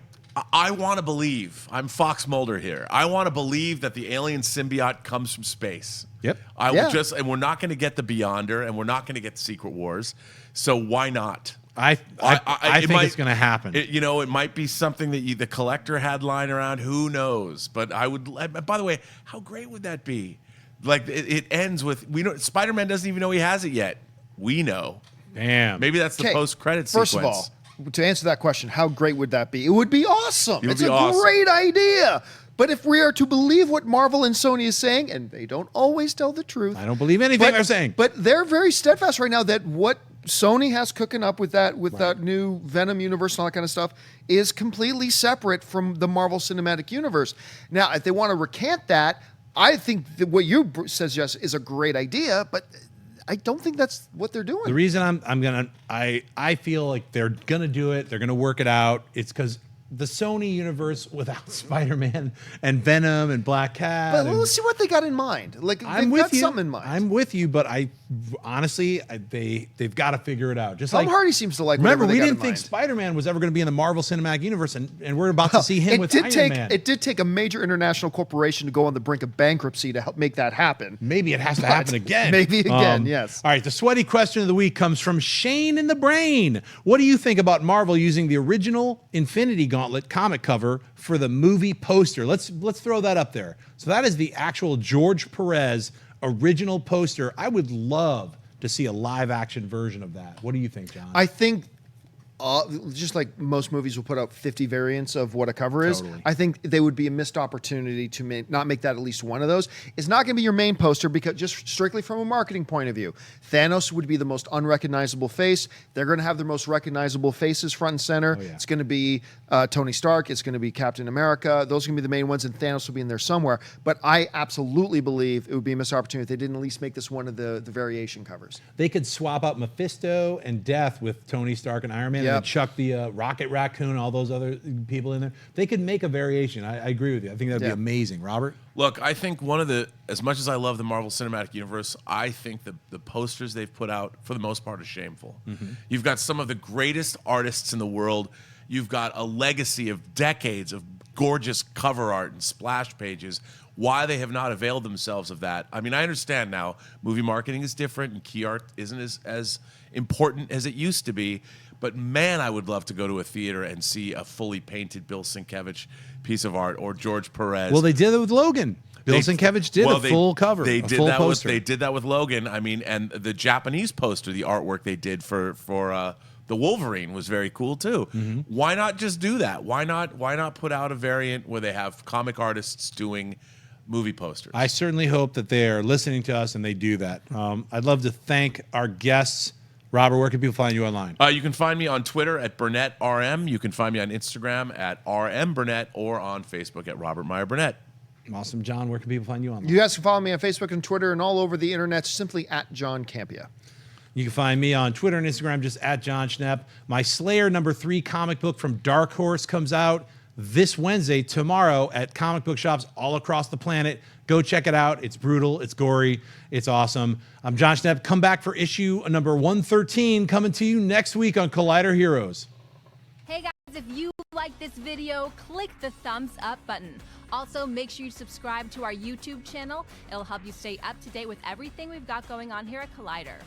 Speaker 2: want to believe. I'm Fox Mulder here. I want to believe that the alien symbiote comes from space.
Speaker 1: Yep.
Speaker 2: And we're not going to get the Beyonder, and we're not going to get Secret Wars. So why not?
Speaker 1: I think it's going to happen.
Speaker 2: It might be something that the collector had lying around. Who knows? But I would. By the way, how great would that be? Like it ends with Spider-Man doesn't even know he has it yet. We know.
Speaker 1: Damn.
Speaker 2: Maybe that's the post-credit sequence.
Speaker 3: First of all, to answer that question, how great would that be? It would be awesome.
Speaker 2: It's a
Speaker 3: great idea. But if we are to believe what Marvel and Sony is saying, and they don't always tell the truth.
Speaker 1: I don't believe anything they're saying.
Speaker 3: But they're very steadfast right now that what Sony has cooking up with that new Venom universe and all that kind of stuff is completely separate from the Marvel Cinematic Universe. Now, if they want to recant that, I think that what you suggest is a great idea, but I don't think that's what they're doing.
Speaker 1: The reason I feel like they're gonna do it, they're gonna work it out. It's because the Sony universe without Spider-Man and Venom and Black Cat.
Speaker 3: But let's see what they got in mind. Like,
Speaker 1: I'm
Speaker 3: they've
Speaker 1: with
Speaker 3: got
Speaker 1: you.
Speaker 3: something in mind.
Speaker 1: I'm with you, but they've got to figure it out. Just
Speaker 3: Tom
Speaker 1: like
Speaker 3: Hardy seems to like.
Speaker 1: remember,
Speaker 3: whatever
Speaker 1: we
Speaker 3: they got
Speaker 1: didn't
Speaker 3: in
Speaker 1: think
Speaker 3: mind.
Speaker 1: Spider-Man was ever going to be in the Marvel Cinematic Universe, and we're about to see him with Iron Man.
Speaker 3: It did take a major international corporation to go on the brink of bankruptcy to help make that happen.
Speaker 1: Maybe it has to happen again.
Speaker 3: Maybe again, yes.
Speaker 1: All right, the sweaty question of the week comes from Shane in the Brain. What do you think about Marvel using the original Infinity Gauntlet comic cover for the movie poster? Let's throw that up there. So that is the actual George Perez original poster. I would love to see a live action version of that. What do you think, John?
Speaker 3: I think just like most movies will put out 50 variants of what a cover is,
Speaker 1: Totally.
Speaker 3: I think they would be a missed opportunity to not make that at least one of those. It's not going to be your main poster because just strictly from a marketing point of view, Thanos would be the most unrecognizable face. They're going to have their most recognizable faces front and center.
Speaker 1: Oh, yeah.
Speaker 3: It's going to be Tony Stark. It's going to be Captain America. Those are going to be the main ones, and Thanos will be in there somewhere. But I absolutely believe it would be a missed opportunity if they didn't at least make this one of the variation covers.
Speaker 1: They could swap out Mephisto and Death with Tony Stark and Iron Man, and
Speaker 3: Yep.
Speaker 1: then chuck the Rocket Raccoon, all those other people in there. They could make a variation. I agree with you. I think that'd be
Speaker 3: Yeah.
Speaker 1: amazing. Robert?
Speaker 2: Look, I think as much as I love the Marvel Cinematic Universe, I think the posters they've put out, for the most part, are shameful. You've got some of the greatest artists in the world. You've got a legacy of decades of gorgeous cover art and splash pages. Why they have not availed themselves of that? I mean, I understand now movie marketing is different and key art isn't as important as it used to be. But man, I would love to go to a theater and see a fully painted Bill Sienkiewicz piece of art or George Perez.
Speaker 1: Well, they did it with Logan. Bill Sienkiewicz did a full cover.
Speaker 2: They
Speaker 1: a
Speaker 2: did
Speaker 1: full
Speaker 2: that
Speaker 1: poster.
Speaker 2: they did that with Logan. I mean, and the Japanese poster, the artwork they did for the Wolverine was very cool too. Why not just do that? Why not put out a variant where they have comic artists doing movie posters?
Speaker 1: I certainly hope that they are listening to us and they do that. I'd love to thank our guests. Robert, where can people find you online?
Speaker 2: You can find me on Twitter at Burnett RM. You can find me on Instagram at RM Burnett or on Facebook at Robert Meyer Burnett.
Speaker 1: Awesome. John, where can people find you online?
Speaker 3: You guys can follow me on Facebook and Twitter and all over the internet simply at Jon Campea.
Speaker 1: You can find me on Twitter and Instagram just at Jon Schnepp. My Slayer #3 comic book from Dark Horse comes out this Wednesday, tomorrow, at comic book shops all across the planet. Go check it out. It's brutal. It's gory. It's awesome. I'm Jon Schnepp. Come back for issue number 113 coming to you next week on Collider Heroes.
Speaker 4: Hey guys, if you like this video, click the thumbs up button. Also, make sure you subscribe to our YouTube channel. It'll help you stay up to date with everything we've got going on here at Collider.